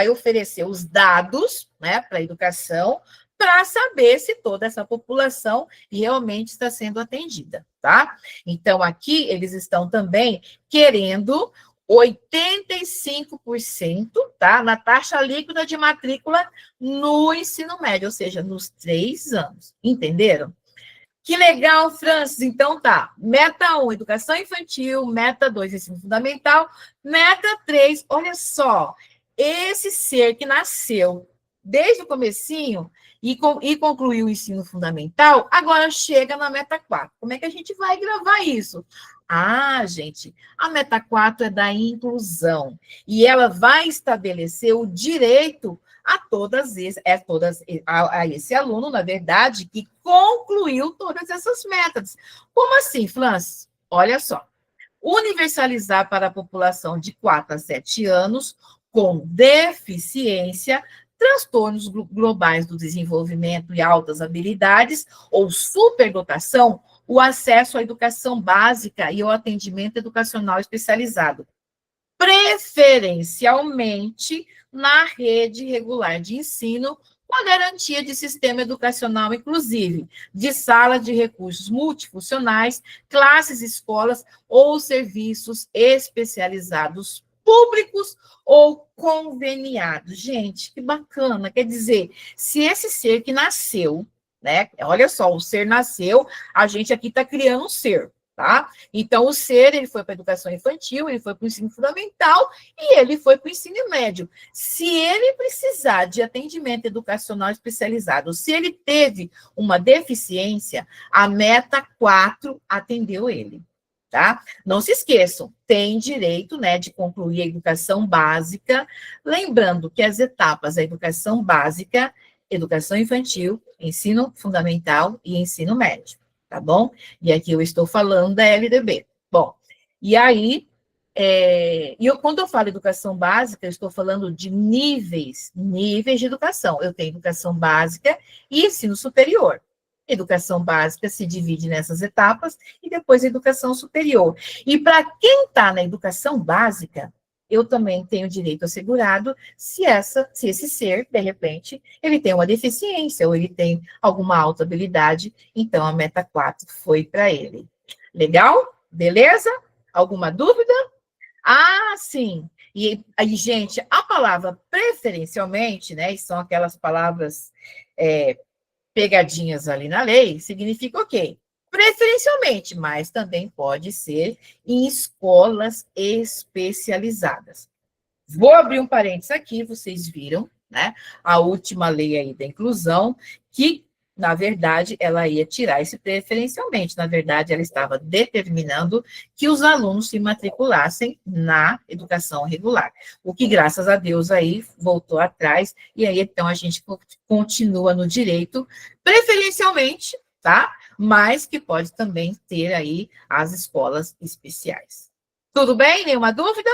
[SPEAKER 1] oferecer os dados, né, para a educação, para saber se toda essa população realmente está sendo atendida, tá? Então, aqui eles estão também querendo 85%, tá? Na taxa líquida de matrícula no ensino médio, ou seja, nos 3 anos. Entenderam? Que legal, Francis. Então tá. Meta 1, educação infantil. Meta 2, ensino fundamental. Meta 3, olha só. Esse ser que nasceu desde o comecinho e concluiu o ensino fundamental, agora chega na meta 4. Como é que a gente vai gravar isso? Ah, gente, a meta 4 é da inclusão, e ela vai estabelecer o direito a esse aluno, na verdade, que concluiu todas essas metas. Como assim, Flans? Olha só, universalizar para a população de 4 a 7 anos com deficiência, transtornos globais do desenvolvimento e altas habilidades, ou superdotação, o acesso à educação básica e ao atendimento educacional especializado, preferencialmente na rede regular de ensino, com a garantia de sistema educacional inclusive, de sala de recursos multifuncionais, classes, escolas ou serviços especializados públicos ou conveniados. Gente, que bacana. Quer dizer, se esse ser que nasceu, né? Olha só, o ser nasceu, a gente aqui está criando um ser, tá? Então, o ser, ele foi para a educação infantil, ele foi para o ensino fundamental e ele foi para o ensino médio. Se ele precisar de atendimento educacional especializado, se ele teve uma deficiência, a meta 4 atendeu ele. Tá? Não se esqueçam, tem direito, né, de concluir a educação básica, lembrando que as etapas da educação básica, educação infantil, ensino fundamental e ensino médio, tá bom? E aqui eu estou falando da LDB. Bom, E aí, quando eu falo educação básica, eu estou falando de níveis de educação. Eu tenho educação básica e ensino superior. Educação básica se divide nessas etapas e depois a educação superior. E para quem está na educação básica, eu também tenho direito assegurado se esse ser, de repente, ele tem uma deficiência ou ele tem alguma alta habilidade, então a meta 4 foi para ele. Legal? Beleza? Alguma dúvida? Ah, sim. E aí, gente, a palavra preferencialmente, né, e são aquelas palavras pegadinhas ali na lei, significa o quê? Preferencialmente, mas também pode ser em escolas especializadas. Vou abrir um parênteses aqui, vocês viram, né? A última lei aí da inclusão, que, na verdade, ela ia tirar esse preferencialmente. Na verdade, ela estava determinando que os alunos se matriculassem na educação regular. O que, graças a Deus, aí voltou atrás, e aí, então, a gente continua no direito, preferencialmente, tá? Mas que pode também ter aí as escolas especiais. Tudo bem? Nenhuma dúvida?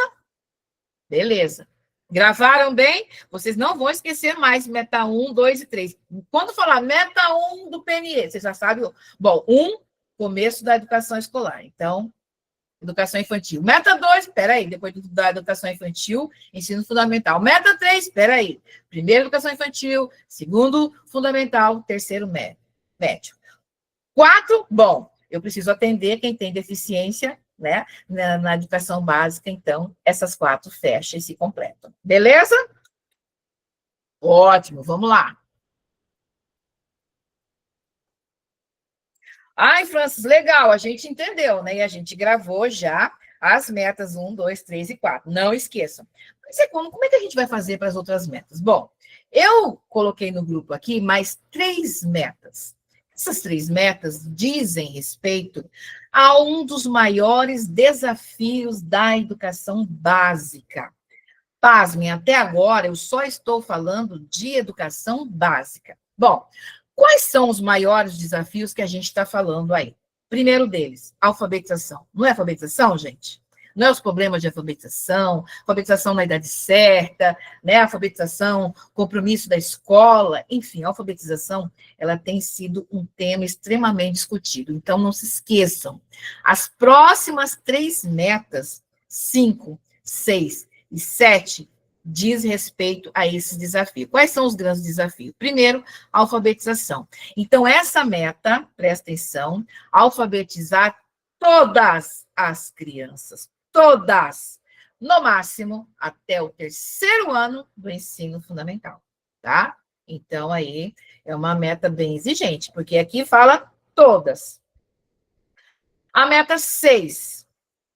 [SPEAKER 1] Beleza. Gravaram bem? Vocês não vão esquecer mais meta 1, 2 e 3. Quando falar meta 1 do PNE, vocês já sabem. Bom, 1, começo da educação escolar. Então, educação infantil. Meta 2, espera aí, depois da educação infantil, ensino fundamental. Meta 3, espera aí. Primeiro, educação infantil. Segundo, fundamental. Terceiro, médio. 4, bom, eu preciso atender quem tem deficiência, né, na educação básica, então, essas 4 fecham e se completam. Beleza? Ótimo, vamos lá. Ai, Francis, legal, a gente entendeu, né? E a gente gravou já as metas 1, 2, 3 e 4. Não esqueçam. Mas como é que a gente vai fazer para as outras metas? Bom, eu coloquei no grupo aqui mais 3 metas. Essas 3 metas dizem respeito a um dos maiores desafios da educação básica. Pasmem, até agora eu só estou falando de educação básica. Bom, quais são os maiores desafios que a gente está falando aí? Primeiro deles, alfabetização. Não é alfabetização, gente? Não é os problemas de alfabetização na idade certa, né? Alfabetização, compromisso da escola, enfim, a alfabetização, ela tem sido um tema extremamente discutido. Então, não se esqueçam, as próximas 3 metas, 5, 6 e 7, diz respeito a esse desafio. Quais são os grandes desafios? Primeiro, a alfabetização. Então, essa meta, presta atenção, alfabetizar todas as crianças, todas, no máximo, até o 3º ano do ensino fundamental, tá? Então, aí, é uma meta bem exigente, porque aqui fala todas. A meta 6,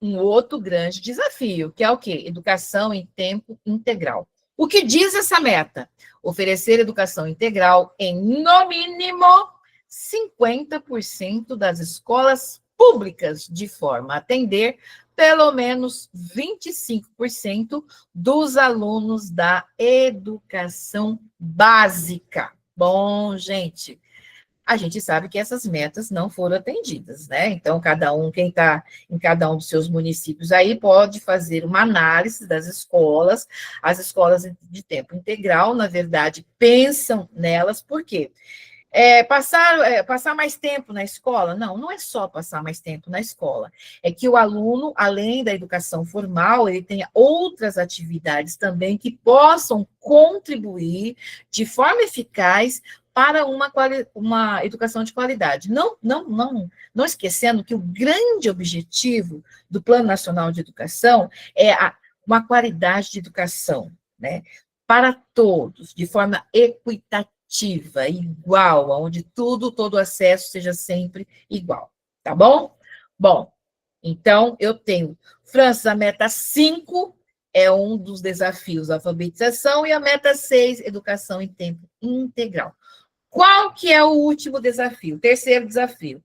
[SPEAKER 1] um outro grande desafio, que é o quê? Educação em tempo integral. O que diz essa meta? Oferecer educação integral em, no mínimo, 50% das escolas públicas, de forma a atender pelo menos 25% dos alunos da educação básica. Bom, gente, a gente sabe que essas metas não foram atendidas, né? Então, quem está em cada um dos seus municípios aí pode fazer uma análise das escolas. As escolas de tempo integral, na verdade, pensam nelas, por quê? Passar mais tempo na escola? Não é só passar mais tempo na escola. É que o aluno, além da educação formal, ele tenha outras atividades também que possam contribuir de forma eficaz para uma educação de qualidade. Não esquecendo que o grande objetivo do Plano Nacional de Educação é uma qualidade de educação, né, para todos, de forma equitativa, igual, onde todo acesso seja sempre igual, tá bom? Bom, então eu tenho, Francis, a meta 5 é um dos desafios, a alfabetização, e a meta 6, educação em tempo integral. Qual que é o último desafio? O terceiro desafio.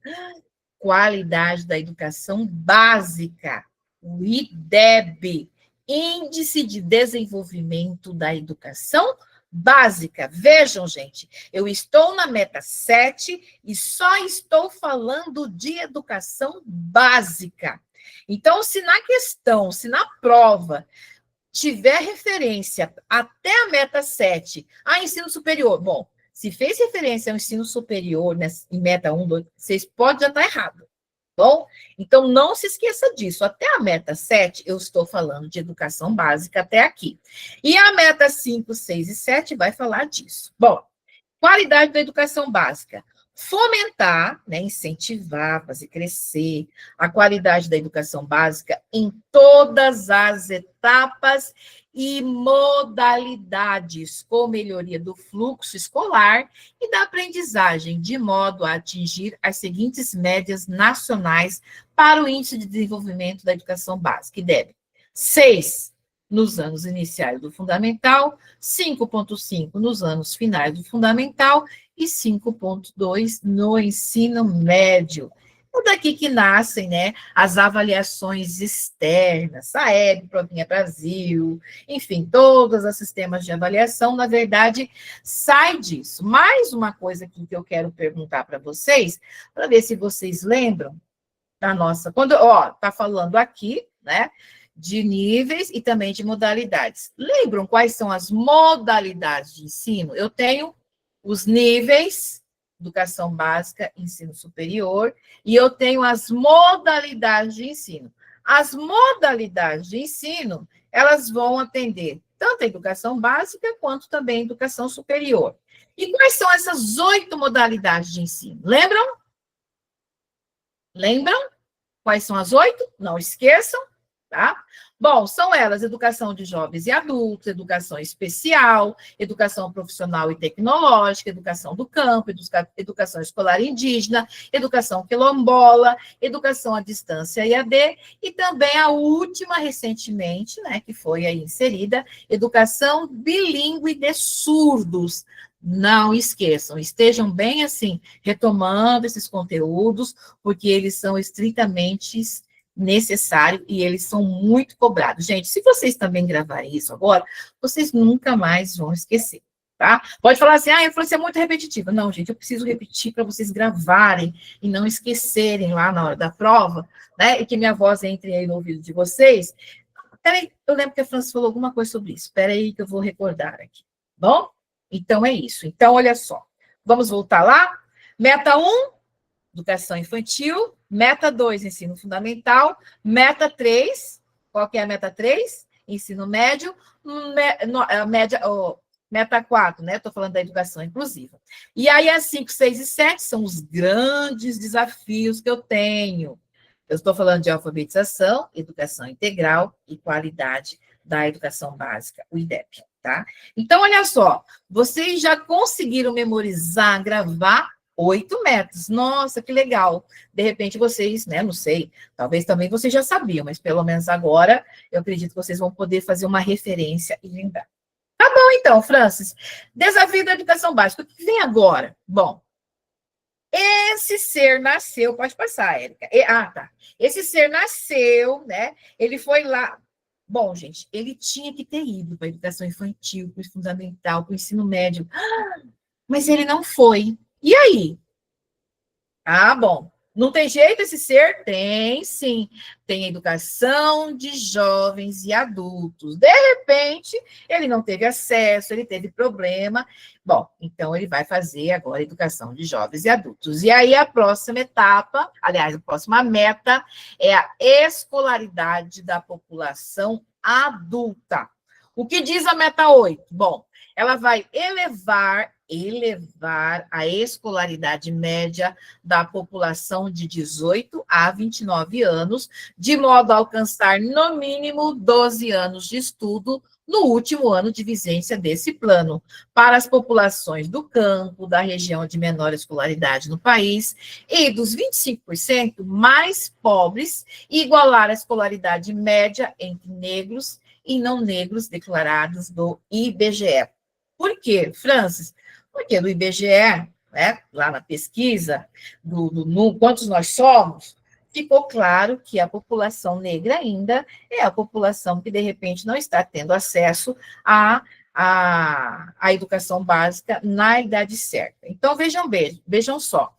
[SPEAKER 1] Qualidade da educação básica, o IDEB, Índice de Desenvolvimento da Educação Básica. Vejam, gente, eu estou na meta 7 e só estou falando de educação básica. Então, se na questão, se na prova tiver referência até a meta 7, ensino superior, bom, se fez referência ao ensino superior, né, em meta 1, 2, vocês podem já estar errado. Bom, então não se esqueça disso. Até a meta 7, eu estou falando de educação básica até aqui. E a meta 5, 6 e 7 vai falar disso. Bom, qualidade da educação básica. Fomentar, né, incentivar, fazer crescer a qualidade da educação básica em todas as etapas e modalidades, com melhoria do fluxo escolar e da aprendizagem, de modo a atingir as seguintes médias nacionais para o Índice de Desenvolvimento da Educação Básica, IDEB. 6 nos anos iniciais do fundamental, 5,5 nos anos finais do fundamental e 5,2 no ensino médio. É daqui que nascem, né, as avaliações externas, Saeb, Provinha Brasil, enfim, todos os sistemas de avaliação, na verdade, sai disso. Mais uma coisa aqui que eu quero perguntar para vocês, para ver se vocês lembram da nossa... Quando, tá falando aqui, né, de níveis e também de modalidades. Lembram quais são as modalidades de ensino? Eu tenho os níveis, educação básica, ensino superior, e eu tenho as modalidades de ensino. As modalidades de ensino, elas vão atender tanto a educação básica quanto também a educação superior. E quais são essas 8 modalidades de ensino? Lembram? Lembram? Quais são as 8? Não esqueçam. Tá? Bom, são elas educação de jovens e adultos, educação especial, educação profissional e tecnológica, educação do campo, educação escolar indígena, educação quilombola, educação à distância EAD, e também a última, recentemente, né, que foi aí inserida, educação bilíngue de surdos. Não esqueçam, estejam bem assim, retomando esses conteúdos, porque eles são estritamente necessário e eles são muito cobrados. Gente, se vocês também gravarem isso agora, vocês nunca mais vão esquecer, tá? Pode falar assim, eu falei, você é muito repetitiva. Não, gente, eu preciso repetir para vocês gravarem e não esquecerem lá na hora da prova, né? E que minha voz entre aí no ouvido de vocês. Peraí, eu lembro que a França falou alguma coisa sobre isso. Peraí que eu vou recordar aqui. Bom? Então é isso. Então, olha só. Vamos voltar lá? Meta 1, educação infantil. Meta 2, ensino fundamental. Meta 3, qual que é a meta 3? Ensino médio. Meta 4, né? Estou falando da educação inclusiva. E aí, as 5, 6 e 7 são os grandes desafios que eu tenho. Eu estou falando de alfabetização, educação integral e qualidade da educação básica, o IDEB, tá? Então, olha só, vocês já conseguiram memorizar, gravar 8 metas. Nossa, que legal. De repente vocês, né, não sei, talvez também vocês já sabiam, mas pelo menos agora eu acredito que vocês vão poder fazer uma referência e lembrar. Tá bom, então, Francis. Desafio da educação básica. O que vem agora? Bom, esse ser nasceu, pode passar, Érica. Tá. Esse ser nasceu, né? Ele foi lá. Bom, gente, ele tinha que ter ido para a educação infantil, para o fundamental, para o ensino médio. Mas ele não foi. E aí? Bom. Não tem jeito esse ser? Tem, sim. Tem educação de jovens e adultos. De repente, ele não teve acesso, ele teve problema. Bom, então ele vai fazer agora educação de jovens e adultos. E aí a próxima etapa, aliás, a próxima meta é a escolaridade da população adulta. O que diz a meta 8? Bom, ela vai elevar a escolaridade média da população de 18 a 29 anos, de modo a alcançar, no mínimo, 12 anos de estudo no último ano de vigência desse plano, para as populações do campo, da região de menor escolaridade no país, e dos 25% mais pobres, igualar a escolaridade média entre negros e não negros declarados do IBGE. Por quê, Francis? Porque no IBGE, né, lá na pesquisa, quantos nós somos, ficou claro que a população negra ainda é a população que, de repente, não está tendo acesso à educação básica na idade certa. Então, vejam só,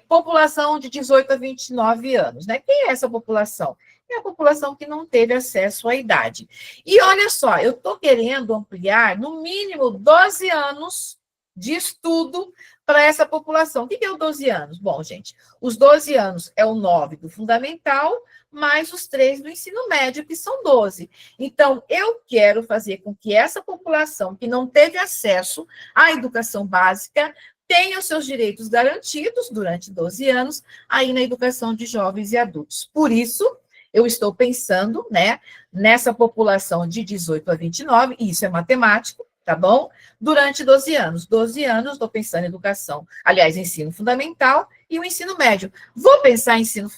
[SPEAKER 1] População de 18 a 29 anos, né? Quem é essa população? É a população que não teve acesso à idade. E olha só, eu estou querendo ampliar no mínimo 12 anos de estudo para essa população. O que é o 12 anos? Bom, gente, os 12 anos é o 9 do fundamental, mais os 3 do ensino médio, que são 12. Então, eu quero fazer com que essa população que não teve acesso à educação básica tenha os seus direitos garantidos durante 12 anos aí na educação de jovens e adultos. Por isso, eu estou pensando, né, nessa população de 18 a 29, e isso é matemático, tá bom? Durante 12 anos. 12 anos, estou pensando em educação, aliás, ensino fundamental e o ensino médio. Vou pensar em ensino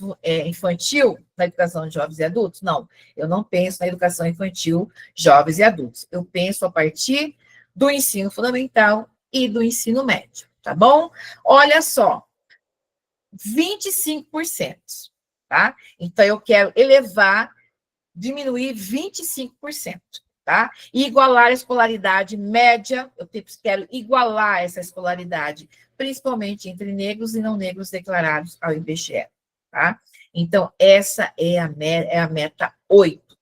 [SPEAKER 1] infantil na educação de jovens e adultos? Não, eu não penso na educação infantil, jovens e adultos. Eu penso a partir do ensino fundamental e do ensino médio, tá bom? Olha só, 25%, tá? Então, eu quero elevar, diminuir 25%, tá? E igualar a escolaridade média, eu quero igualar essa escolaridade, principalmente entre negros e não negros declarados ao IBGE, tá? Então, essa é a meta 8,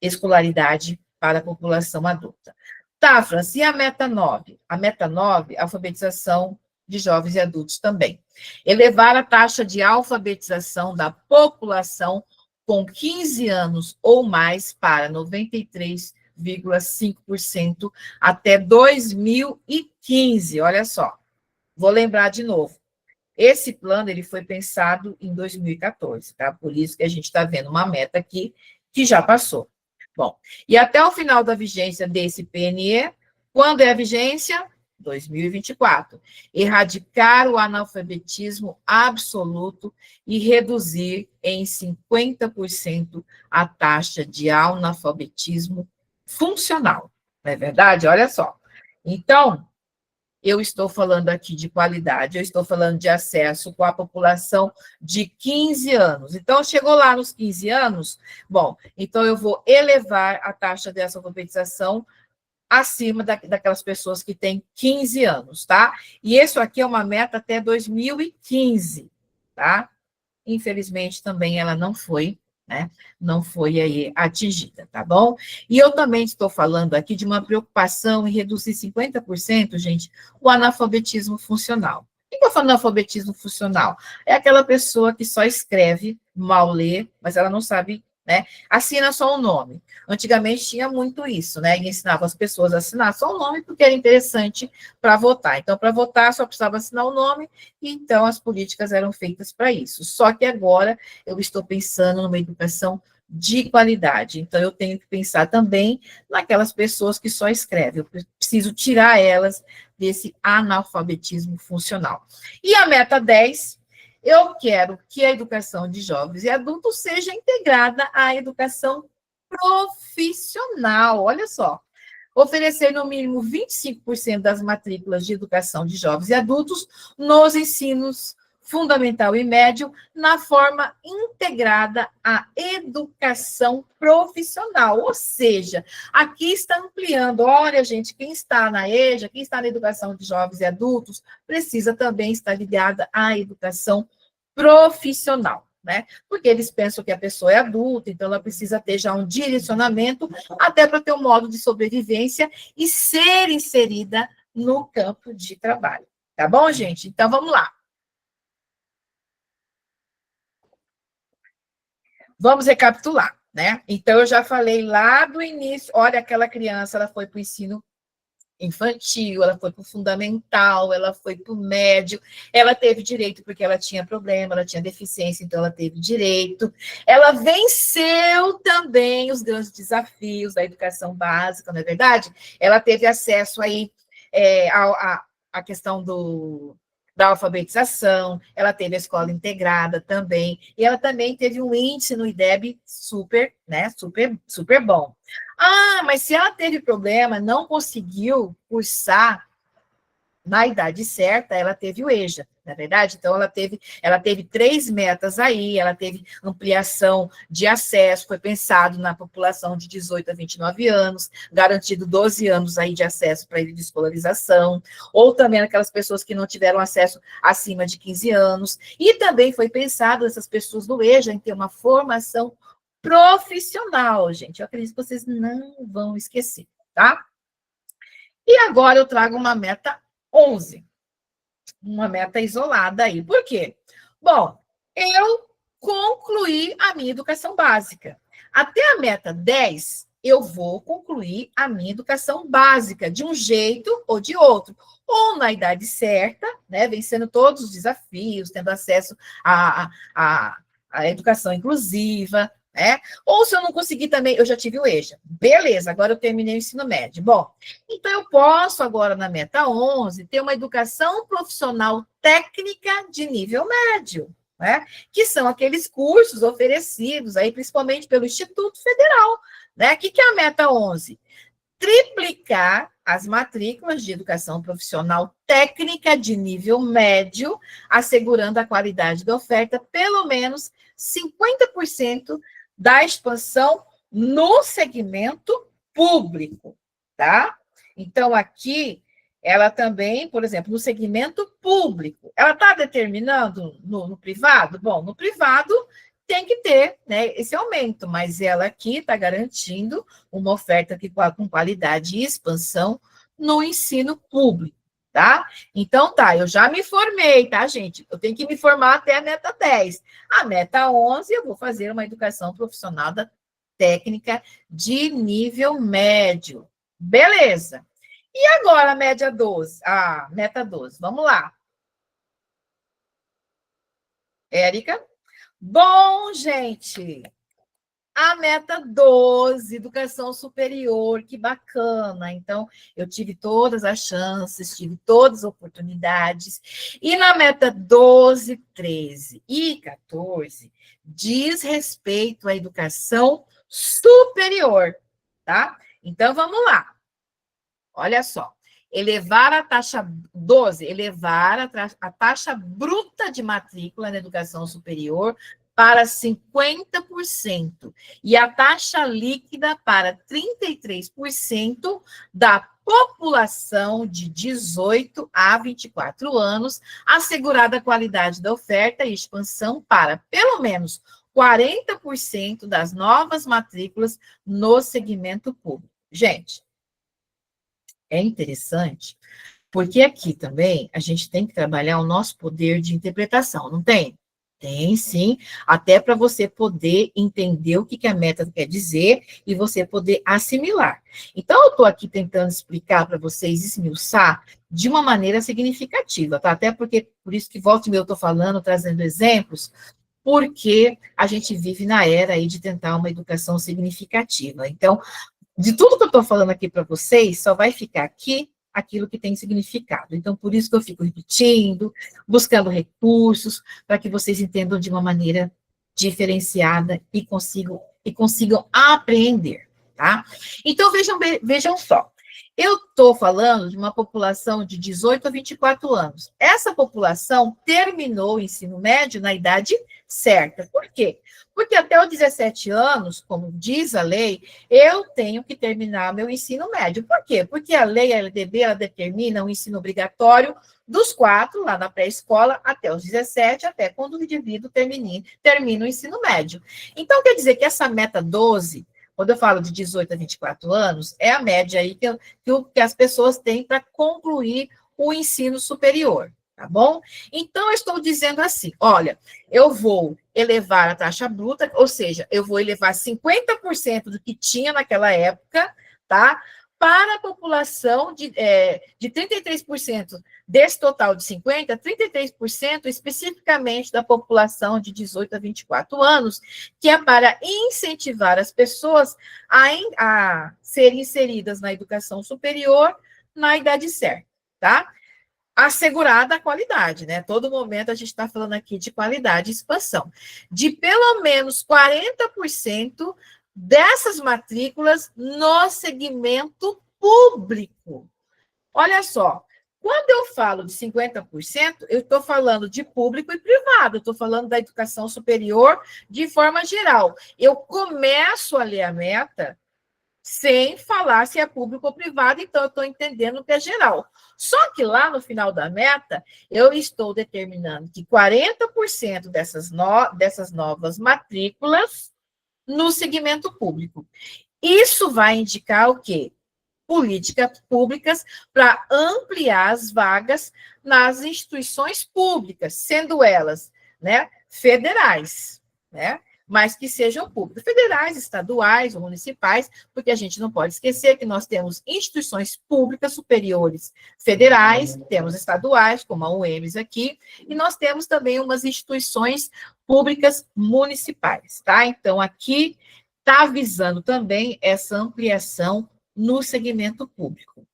[SPEAKER 1] escolaridade para a população adulta. Tá, Franci, e a meta 9? A meta 9, alfabetização de jovens e adultos também. Elevar a taxa de alfabetização da população com 15 anos ou mais para 93,5% até 2015. Olha só, vou lembrar de novo. Esse plano ele foi pensado em 2014, tá? Por isso que a gente está vendo uma meta aqui que já passou. Bom, e até o final da vigência desse PNE, quando é a vigência? 2024. Erradicar o analfabetismo absoluto e reduzir em 50% a taxa de analfabetismo funcional. Não é verdade? Olha só. Então, eu estou falando aqui de qualidade, eu estou falando de acesso com a população de 15 anos. Então, chegou lá nos 15 anos, bom, então eu vou elevar a taxa dessa alfabetização acima daquelas pessoas que têm 15 anos, tá? E isso aqui é uma meta até 2015, tá? Infelizmente, também ela não foi, né? Não foi aí atingida, tá bom? E eu também estou falando aqui de uma preocupação em reduzir 50%, gente, o analfabetismo funcional. O que eu falo analfabetismo funcional? É aquela pessoa que só escreve, mal lê, mas ela não sabe, né? Assina só o nome. Antigamente tinha muito isso, né? E ensinava as pessoas a assinar só o nome porque era interessante para votar. Então, para votar, só precisava assinar o nome, e então as políticas eram feitas para isso. Só que agora eu estou pensando numa educação de qualidade. Então, eu tenho que pensar também naquelas pessoas que só escrevem. Eu preciso tirar elas desse analfabetismo funcional. E a meta 10, eu quero que a educação de jovens e adultos seja integrada à educação profissional. Olha só, oferecer no mínimo 25% das matrículas de educação de jovens e adultos nos ensinos fundamental e médio, na forma integrada à educação profissional. Ou seja, aqui está ampliando. Olha, gente, quem está na EJA, quem está na educação de jovens e adultos, precisa também estar ligada à educação profissional, né? Porque eles pensam que a pessoa é adulta, então ela precisa ter já um direcionamento, até para ter um modo de sobrevivência e ser inserida no campo de trabalho. Tá bom, gente? Então, vamos lá. Vamos recapitular, né? Então, eu já falei lá do início, olha, aquela criança, ela foi para o ensino infantil, ela foi para o fundamental, ela foi para o médio, ela teve direito porque ela tinha problema, ela tinha deficiência, então ela teve direito. Ela venceu também os grandes desafios da educação básica, não é verdade? Ela teve acesso aí à questão da alfabetização, ela teve a escola integrada também, e ela também teve um índice no IDEB super, né, super bom. Ah, mas se ela teve problema, não conseguiu cursar na idade certa, ela teve o EJA, na é verdade? Então, ela teve 3 metas aí, ela teve ampliação de acesso, foi pensado na população de 18 a 29 anos, garantido 12 anos aí de acesso para ele de escolarização, ou também aquelas pessoas que não tiveram acesso acima de 15 anos, e também foi pensado essas pessoas do EJA em ter uma formação profissional, gente. Eu acredito que vocês não vão esquecer, tá? E agora eu trago uma meta 11, uma meta isolada aí. Por quê? Bom, eu concluí a minha educação básica. Até a meta 10, eu vou concluir a minha educação básica, de um jeito ou de outro. Ou na idade certa, né, vencendo todos os desafios, tendo acesso à educação inclusiva, né? Ou se eu não conseguir também, eu já tive o EJA. Beleza, agora eu terminei o ensino médio. Bom, então eu posso agora, na meta 11, ter uma educação profissional técnica de nível médio, né? Que são aqueles cursos oferecidos aí, principalmente pelo Instituto Federal, né? O que é a meta 11? Triplicar as matrículas de educação profissional técnica de nível médio, assegurando a qualidade da oferta, pelo menos 50% da expansão no segmento público, tá? Então, aqui, ela também, por exemplo, no segmento público, ela está determinando no privado? Bom, no privado tem que ter, né, esse aumento, mas ela aqui está garantindo uma oferta com qualidade e expansão no ensino público, tá? Então, tá, eu já me formei, tá, gente? Eu tenho que me formar até a meta 10. A meta 11, eu vou fazer uma educação profissional da técnica de nível médio. Beleza. E agora a média 12? Ah, meta 12. Vamos lá. Érica? Bom, gente, a meta 12, educação superior, que bacana. Então, eu tive todas as chances, tive todas as oportunidades. E na meta 12, 13 e 14, diz respeito à educação superior, tá? Então, vamos lá. Olha só. Elevar a taxa 12, elevar a taxa bruta de matrícula na educação superior para 50% e a taxa líquida para 33% da população de 18 a 24 anos, assegurada a qualidade da oferta e expansão para pelo menos 40% das novas matrículas no segmento público. Gente, é interessante, porque aqui também a gente tem que trabalhar o nosso poder de interpretação, não tem? Tem sim, até para você poder entender o que a meta quer dizer e você poder assimilar. Então, eu estou aqui tentando explicar para vocês, esmiuçar de uma maneira significativa, tá? Até porque, por isso que volta e meia eu estou falando, trazendo exemplos, porque a gente vive na era aí de tentar uma educação significativa. Então, de tudo que eu estou falando aqui para vocês, só vai ficar aqui aquilo que tem significado. Então, por isso que eu fico repetindo, buscando recursos, para que vocês entendam de uma maneira diferenciada e consigam apreender, tá? Então, vejam só. Eu estou falando de uma população de 18 a 24 anos. Essa população terminou o ensino médio na idade certa. Por quê? Porque até os 17 anos, como diz a lei, eu tenho que terminar meu ensino médio. Por quê? Porque a lei, a LDB, ela determina o ensino obrigatório dos 4, lá na pré-escola, até os 17, até quando o indivíduo termina o ensino médio. Então, quer dizer que essa meta 12, quando eu falo de 18 a 24 anos, é a média aí que as pessoas têm para concluir o ensino superior, tá bom? Então, eu estou dizendo assim, olha, eu vou elevar a taxa bruta, ou seja, eu vou elevar 50% do que tinha naquela época, tá? Para a população de 33% desse total de 50%, 33% especificamente da população de 18 a 24 anos, que é para incentivar as pessoas a serem inseridas na educação superior na idade certa, tá? Assegurada a qualidade, né? Todo momento a gente está falando aqui de qualidade e expansão. De pelo menos 40% dessas matrículas no segmento público. Olha só, Quando eu falo de 50%, eu estou falando de público e privado, eu estou falando da educação superior de forma geral. Eu começo a ler a meta sem falar se é público ou privado, então eu estou entendendo que é geral. Só que lá no final da meta, eu estou determinando que 40% dessas novas matrículas no segmento público. Isso vai indicar o quê? Políticas públicas para ampliar as vagas nas instituições públicas, sendo elas, né, federais, né, mas que sejam públicas, federais, estaduais ou municipais, porque a gente não pode esquecer que nós temos instituições públicas superiores federais, temos estaduais, como a UEMS aqui, e nós temos também umas instituições públicas municipais, tá? Então, aqui está visando também essa ampliação no segmento público.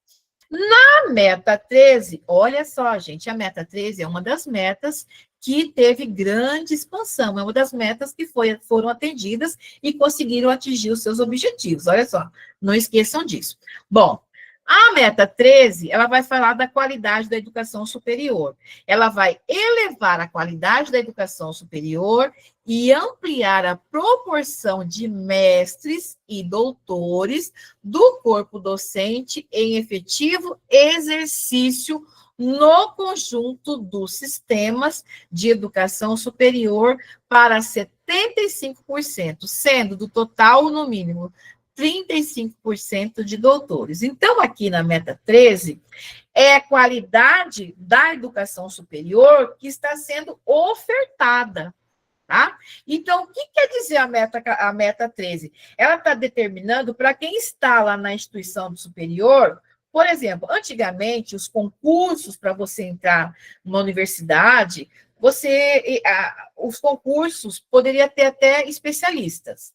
[SPEAKER 1] Na meta 13, olha só, gente, a meta 13 é uma das metas que teve grande expansão, é uma das metas que foram atendidas e conseguiram atingir os seus objetivos. Olha só, não esqueçam disso. Bom, a meta 13, ela vai falar da qualidade da educação superior. Ela vai elevar a qualidade da educação superior e ampliar a proporção de mestres e doutores do corpo docente em efetivo exercício no conjunto dos sistemas de educação superior para 75%, sendo do total, no mínimo, 35% de doutores. Então, aqui na meta 13, é a qualidade da educação superior que está sendo ofertada. Tá? Então, o que quer dizer a meta 13? Ela está determinando para quem está lá na instituição superior, por exemplo, antigamente, os concursos para você entrar numa universidade, os concursos poderia ter até especialistas.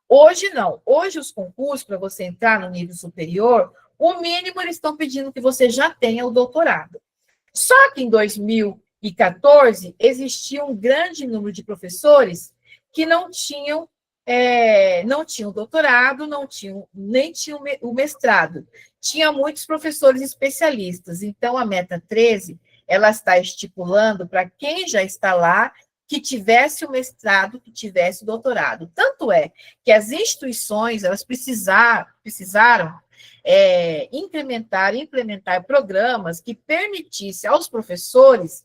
[SPEAKER 1] Hoje não. Hoje os concursos para você entrar no nível superior, o mínimo eles estão pedindo que você já tenha o doutorado. Só que em 2014 existia um grande número de professores que não tinham doutorado, nem tinham o mestrado. Tinha muitos professores especialistas. Então, a meta 13, ela está estipulando para quem já está lá que tivesse o mestrado, que tivesse o doutorado. Tanto é que as instituições, elas precisaram implementar programas que permitissem aos professores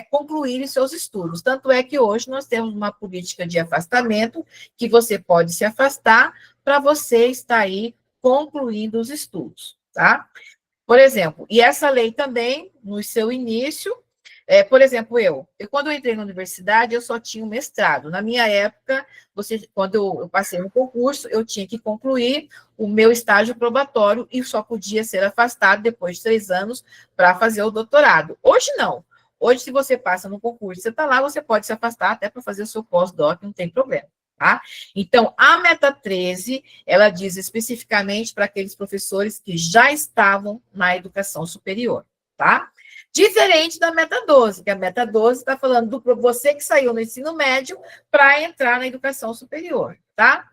[SPEAKER 1] concluírem seus estudos. Tanto é que hoje nós temos uma política de afastamento, que você pode se afastar para você estar aí concluindo os estudos, tá? Por exemplo, e essa lei também, no seu início, por exemplo, quando eu entrei na universidade, eu só tinha um mestrado. Na minha época, quando eu passei no concurso, eu tinha que concluir o meu estágio probatório e só podia ser afastado depois de 3 anos para fazer o doutorado. Hoje, não. Hoje, se você passa no concurso, você está lá, você pode se afastar até para fazer o seu pós-doc, não tem problema. Tá? Então, a meta 13, ela diz especificamente para aqueles professores que já estavam na educação superior, tá? Diferente da meta 12, que a meta 12 está falando do você que saiu no ensino médio para entrar na educação superior, tá?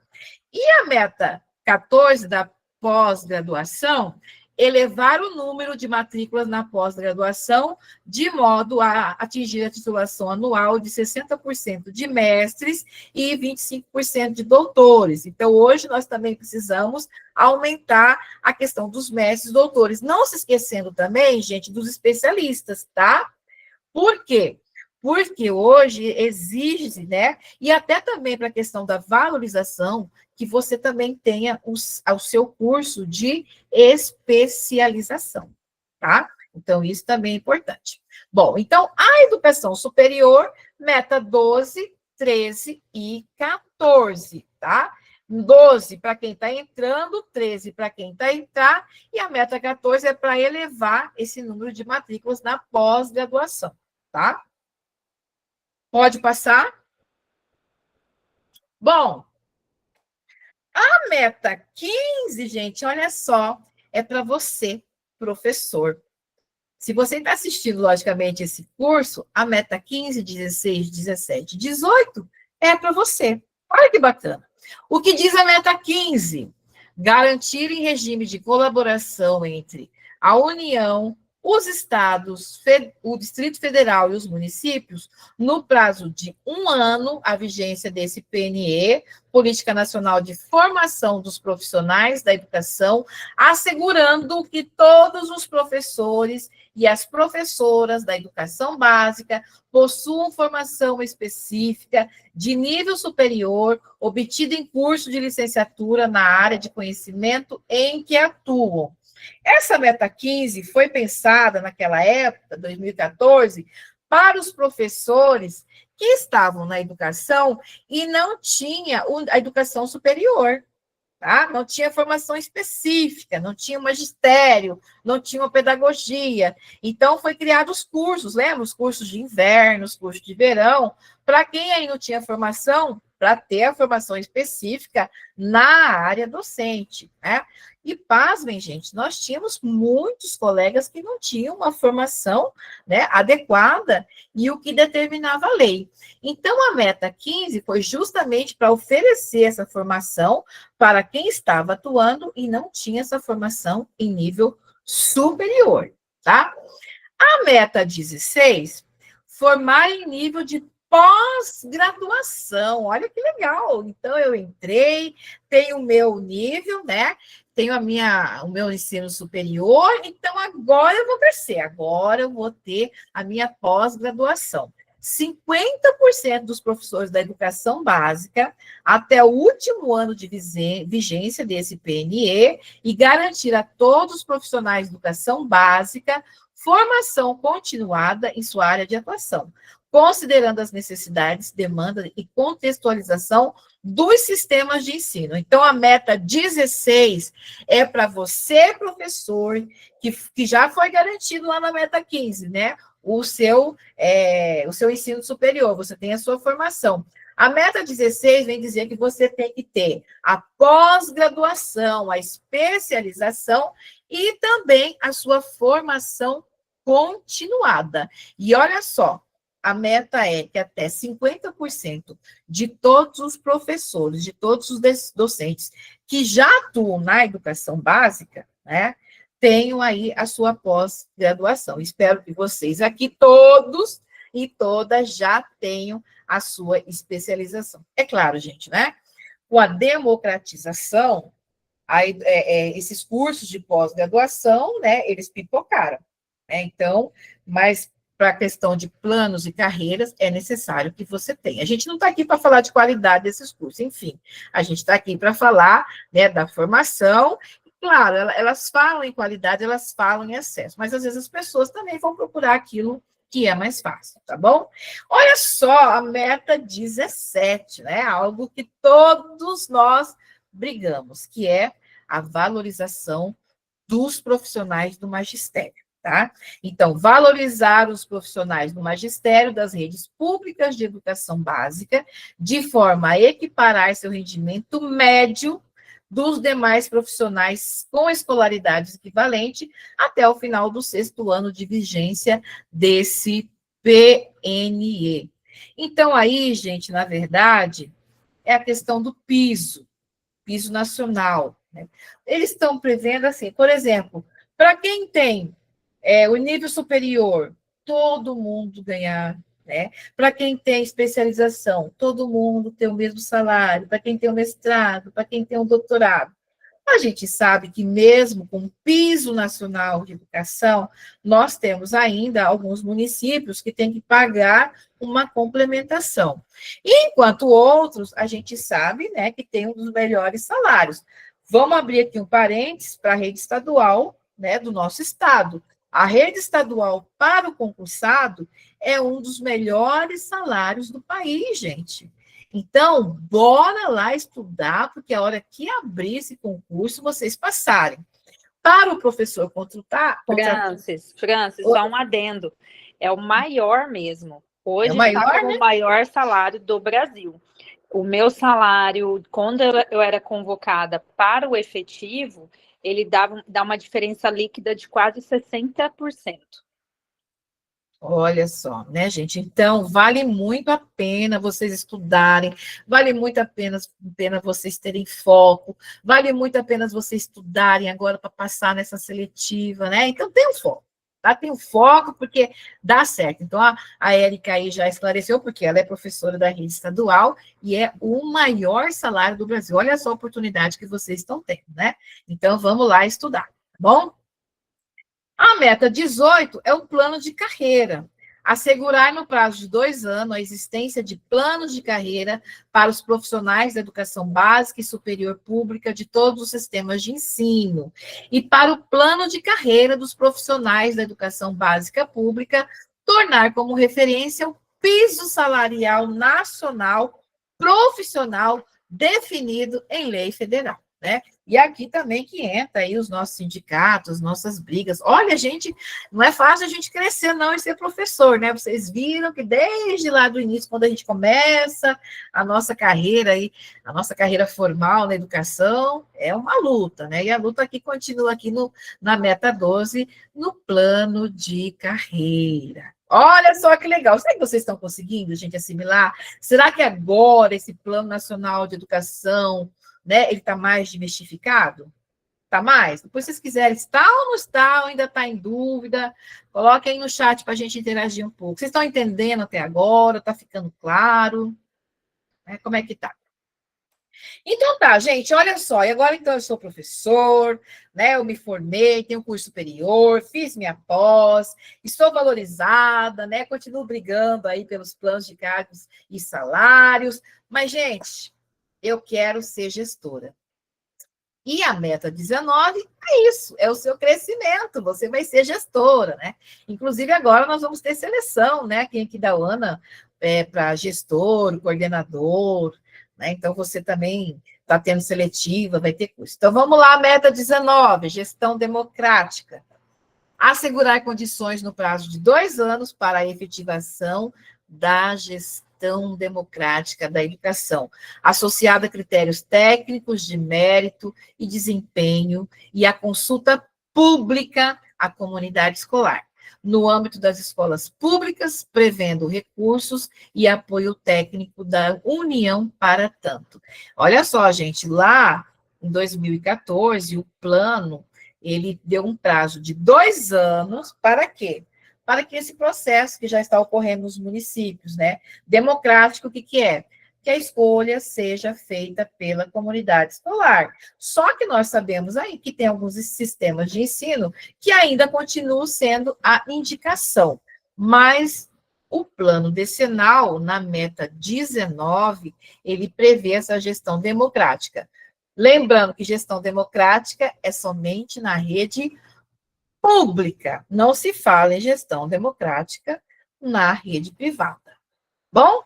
[SPEAKER 1] E a meta 14 da pós-graduação, elevar o número de matrículas na pós-graduação de modo a atingir a titulação anual de 60% de mestres e 25% de doutores. Então, hoje, nós também precisamos aumentar a questão dos mestres e doutores. Não se esquecendo também, gente, dos especialistas, tá? Por quê? Porque hoje exige, né? E até também para a questão da valorização, que você também tenha o seu curso de especialização, tá? Então, isso também é importante. Bom, então, a educação superior, meta 12, 13 e 14, tá? 12 para quem está entrando, 13 para quem está entrar, e a meta 14 é para elevar esse número de matrículas na pós-graduação, tá? Pode passar? Bom, a meta 15, gente, olha só, é para você, professor. Se você está assistindo, logicamente, esse curso, a meta 15, 16, 17, 18 é para você. Olha que bacana. O que diz a meta 15? Garantir em regime de colaboração entre a União, os estados, o Distrito Federal e os municípios, no prazo de 1 ano, a vigência desse PNE, Política Nacional de Formação dos Profissionais da Educação, assegurando que todos os professores e as professoras da educação básica possuam formação específica de nível superior, obtida em curso de licenciatura na área de conhecimento em que atuam. Essa meta 15 foi pensada naquela época, 2014, para os professores que estavam na educação e não tinha a educação superior, tá? Não tinha formação específica, não tinha um magistério, não tinha uma pedagogia. Então, foi criados os cursos, lembra? Os cursos de inverno, os cursos de verão, para quem aí não tinha formação, para ter a formação específica na área docente, né? E pasmem, gente, nós tínhamos muitos colegas que não tinham uma formação, né, adequada e o que determinava a lei. Então, a meta 15 foi justamente para oferecer essa formação para quem estava atuando e não tinha essa formação em nível superior, tá? A meta 16, formar em nível de pós-graduação. Olha que legal. Então, eu entrei, tenho o meu nível, né? Tenho o meu ensino superior, então agora eu vou crescer, agora eu vou ter a minha pós-graduação. 50% dos professores da educação básica até o último ano de vigência desse PNE e garantir a todos os profissionais de educação básica formação continuada em sua área de atuação, considerando as necessidades, demanda e contextualização dos sistemas de ensino. Então, a meta 16 é para você, professor, que já foi garantido lá na meta 15, né? O seu ensino superior, você tem a sua formação. A meta 16 vem dizer que você tem que ter a pós-graduação, a especialização e também a sua formação continuada. E olha só, a meta é que até 50% de todos os professores, de todos os docentes que já atuam na educação básica, né, tenham aí a sua pós-graduação. Espero que vocês aqui, todos e todas, já tenham a sua especialização. É claro, gente, né? Com a democratização, esses cursos de pós-graduação, né, eles pipocaram. Né? Então, mas para a questão de planos e carreiras, é necessário que você tenha. A gente não está aqui para falar de qualidade desses cursos, enfim, a gente está aqui para falar, né, da formação. Claro, elas falam em qualidade, elas falam em excesso, mas às vezes as pessoas também vão procurar aquilo que é mais fácil, tá bom? Olha só, a meta 17, né? Algo que todos nós brigamos, que é a valorização dos profissionais do magistério, tá? Então, valorizar os profissionais do magistério das redes públicas de educação básica, de forma a equiparar seu rendimento médio dos demais profissionais com escolaridade equivalente até o final do 6º ano de vigência desse PNE. Então, aí, gente, na verdade, é a questão do piso nacional. Né? Eles estão prevendo, assim, por exemplo, para quem tem o nível superior, todo mundo ganhar, né? Para quem tem especialização, todo mundo ter o mesmo salário, para quem tem o mestrado, para quem tem o doutorado. A gente sabe que mesmo com o piso nacional de educação, nós temos ainda alguns municípios que têm que pagar uma complementação. E, enquanto outros, a gente sabe, né, que tem um dos melhores salários. Vamos abrir aqui um parênteses para a rede estadual, né, do nosso estado. A rede estadual para o concursado é um dos melhores salários do país, gente. Então, bora lá estudar, porque a hora que abrir esse concurso, vocês passarem. Para o professor contratar...
[SPEAKER 2] Francis, só um adendo. É o maior mesmo. Hoje
[SPEAKER 1] maior,
[SPEAKER 2] está como o maior salário do Brasil. O meu salário, quando eu era convocada para o efetivo, ele dá uma diferença líquida de quase 60%.
[SPEAKER 1] Olha só, né, gente? Então, vale muito a pena vocês estudarem, vale muito a pena vocês terem foco, vale muito a pena vocês estudarem agora para passar nessa seletiva, né? Então, tenham foco, tá? Tem um foco, porque dá certo. Então, a Érica aí já esclareceu, porque ela é professora da rede estadual e é o maior salário do Brasil. Olha só a oportunidade que vocês estão tendo, né? Então, vamos lá estudar, tá bom? A meta 18 é o plano de carreira. Assegurar no prazo de 2 anos a existência de planos de carreira para os profissionais da educação básica e superior pública de todos os sistemas de ensino. E para o plano de carreira dos profissionais da educação básica pública, tornar como referência o piso salarial nacional profissional definido em lei federal, né? E aqui também que entra aí os nossos sindicatos, nossas brigas. Olha, gente, não é fácil a gente crescer, não, e ser professor, né? Vocês viram que desde lá do início, quando a gente começa a nossa carreira aí, a nossa carreira formal na educação, é uma luta, né? E a luta aqui continua aqui na meta 12, no plano de carreira. Olha só que legal. Será que vocês estão conseguindo, gente, assimilar? Será que agora esse Plano Nacional de Educação, né, ele está mais desmistificado? Está mais? Depois, se vocês quiserem, está ou não está, ou ainda está em dúvida, coloquem aí no chat para a gente interagir um pouco. Vocês estão entendendo até agora? Está ficando claro? Como é que está? Então tá, gente, olha só, e agora então eu sou professor, né? Eu me formei, tenho curso superior, fiz minha pós, estou valorizada, né? Continuo brigando aí pelos planos de cargos e salários, mas, gente, eu quero ser gestora. E a meta 19 é isso, é o seu crescimento, você vai ser gestora, né? Inclusive, agora nós vamos ter seleção, né? Quem aqui da UANA para gestor, coordenador, né? Então, você também está tendo seletiva, vai ter curso. Então, vamos lá, meta 19, gestão democrática. Assegurar condições no prazo de 2 anos para a efetivação da gestão democrática da educação, associada a critérios técnicos de mérito e desempenho e a consulta pública à comunidade escolar, no âmbito das escolas públicas, prevendo recursos e apoio técnico da União para tanto. Olha só, gente, lá em 2014, o plano, ele deu um prazo de 2 anos, para quê? Para que esse processo que já está ocorrendo nos municípios, né, democrático, o que é? Que a escolha seja feita pela comunidade escolar. Só que nós sabemos aí que tem alguns sistemas de ensino que ainda continuam sendo a indicação, mas o plano decenal, na meta 19, ele prevê essa gestão democrática. Lembrando que gestão democrática é somente na rede pública, não se fala em gestão democrática na rede privada. Bom?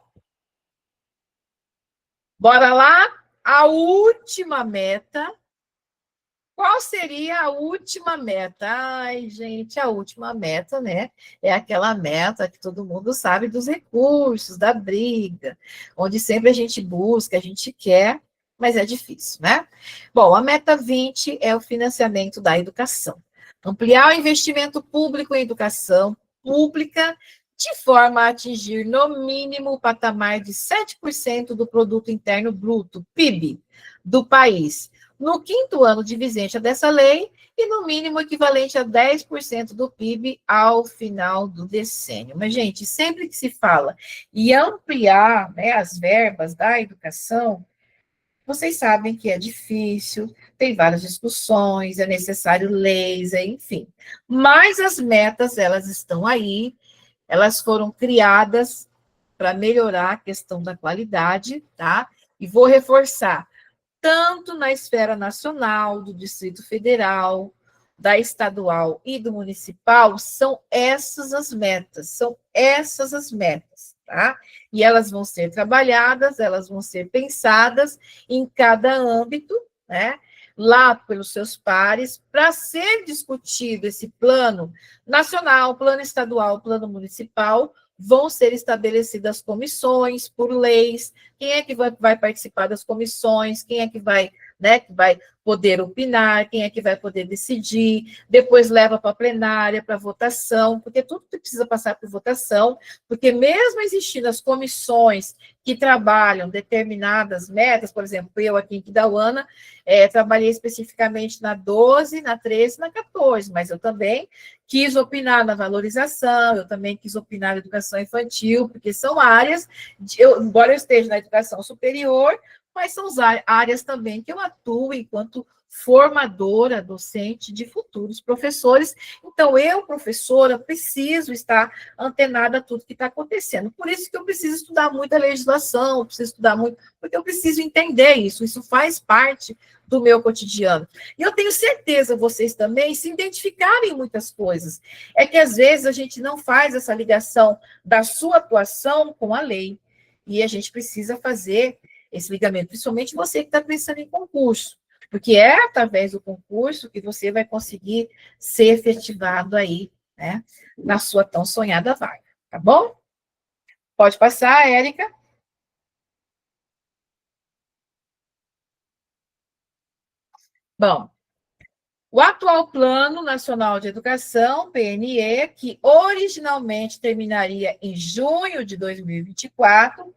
[SPEAKER 1] Bora lá? A última meta. Qual seria a última meta? Ai, gente, a última meta, né? É aquela meta que todo mundo sabe dos recursos, da briga, onde sempre a gente busca, a gente quer, mas é difícil, né? Bom, a meta 20 é o financiamento da educação. Ampliar o investimento público em educação pública de forma a atingir, no mínimo, o patamar de 7% do Produto Interno Bruto, PIB, do país, no 5º ano de vigência dessa lei, e no mínimo equivalente a 10% do PIB ao final do decênio. Mas, gente, sempre que se fala em ampliar, né, as verbas da educação, vocês sabem que é difícil, tem várias discussões, é necessário leis, enfim. Mas as metas, elas estão aí, elas foram criadas para melhorar a questão da qualidade, tá? E vou reforçar, tanto na esfera nacional, do Distrito Federal, da estadual e do municipal, são essas as metas, tá? E elas vão ser trabalhadas, elas vão ser pensadas em cada âmbito, né? Lá pelos seus pares, para ser discutido esse plano nacional, plano estadual, plano municipal, vão ser estabelecidas comissões por leis, quem é que vai participar das comissões, quem é que vai né, que vai poder opinar, quem é que vai poder decidir, depois leva para a plenária, para votação, porque tudo precisa passar por votação, porque mesmo existindo as comissões que trabalham determinadas metas, por exemplo, eu aqui em Quidauana, trabalhei especificamente na 12, na 13, na 14, mas eu também quis opinar na valorização, eu também quis opinar na educação infantil, porque são áreas, embora eu esteja na educação superior, mas são áreas também que eu atuo enquanto formadora, docente de futuros professores. Então, eu, professora, preciso estar antenada a tudo que está acontecendo. Por isso que eu preciso estudar muita legislação, eu preciso estudar muito, porque eu preciso entender isso faz parte do meu cotidiano. E eu tenho certeza, vocês também, se identificarem em muitas coisas. É que, às vezes, a gente não faz essa ligação da sua atuação com a lei. E a gente precisa fazer esse ligamento, principalmente você que está pensando em concurso, porque é através do concurso que você vai conseguir ser efetivado aí, né, na sua tão sonhada vaga, tá bom? Pode passar, Érica. Bom, o atual Plano Nacional de Educação, PNE, que originalmente terminaria em junho de 2024,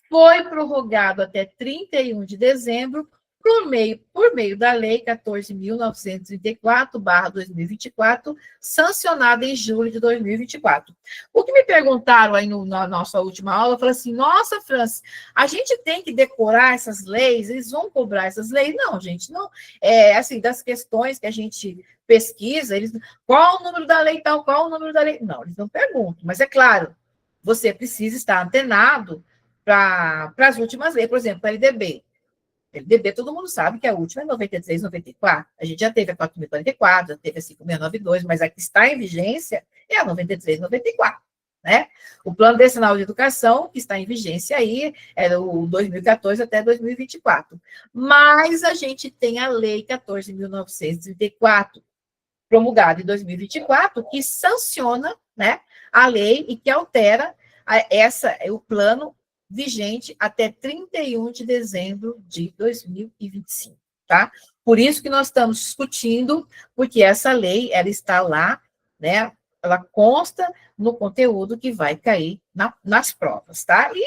[SPEAKER 1] foi prorrogado até 31 de dezembro por meio da Lei 14.934/2024, sancionada em julho de 2024. O que me perguntaram aí na nossa última aula, eu falei assim, nossa, Francis, a gente tem que decorar essas leis, eles vão cobrar essas leis? Não, gente, não. É, assim, das questões que a gente pesquisa, eles, qual o número da lei tal, qual o número da lei? Não, eles não perguntam, mas é claro, você precisa estar antenado para as últimas leis, por exemplo, a LDB. LDB, todo mundo sabe que a última é 93, 94. A gente já teve a 4.044, já teve a 5.692, mas a que está em vigência é a 93, 94. Né? O Plano Decenal de Educação, que está em vigência aí, é o 2014 até 2024. Mas a gente tem a Lei 14.934, promulgada em 2024, que sanciona, né, a lei e que altera o plano vigente até 31 de dezembro de 2025, tá? Por isso que nós estamos discutindo, porque essa lei, ela está lá, né? Ela consta no conteúdo que vai cair nas provas, tá? E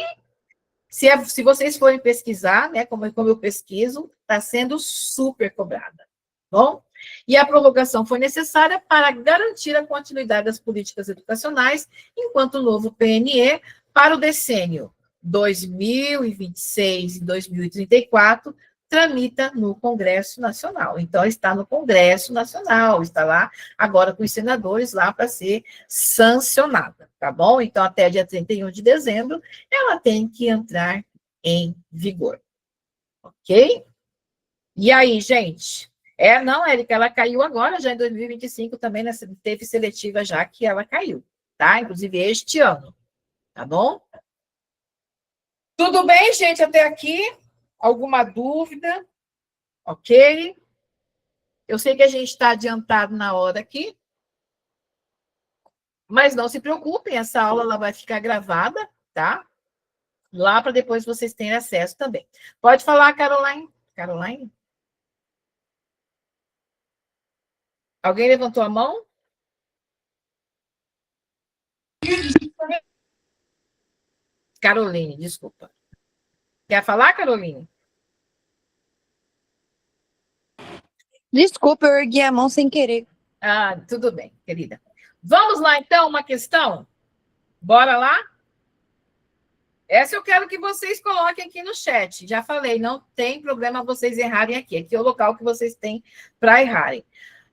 [SPEAKER 1] se vocês forem pesquisar, né, como eu pesquiso, está sendo super cobrada, bom? E a prorrogação foi necessária para garantir a continuidade das políticas educacionais, enquanto o novo PNE, para o decênio 2026 e 2034, tramita no Congresso Nacional. Então, está no Congresso Nacional, está lá agora com os senadores lá para ser sancionada, tá bom? Então, até dia 31 de dezembro, ela tem que entrar em vigor, ok? E aí, gente? Não, Érica, ela caiu agora, já em 2025 também, teve seletiva já que ela caiu, tá? Inclusive este ano, tá bom? Tudo bem, gente, até aqui? Alguma dúvida? Ok? Eu sei que a gente está adiantado na hora aqui, mas não se preocupem, essa aula ela vai ficar gravada, tá? Lá para depois vocês terem acesso também. Pode falar, Caroline? Caroline? Alguém levantou a mão? Caroline, desculpa. Quer falar, Caroline?
[SPEAKER 3] Desculpa, eu ergui a mão sem querer.
[SPEAKER 1] Ah, tudo bem, querida. Vamos lá, então, uma questão? Bora lá? Essa eu quero que vocês coloquem aqui no chat. Já falei, não tem problema vocês errarem aqui. Aqui é o local que vocês têm para errarem.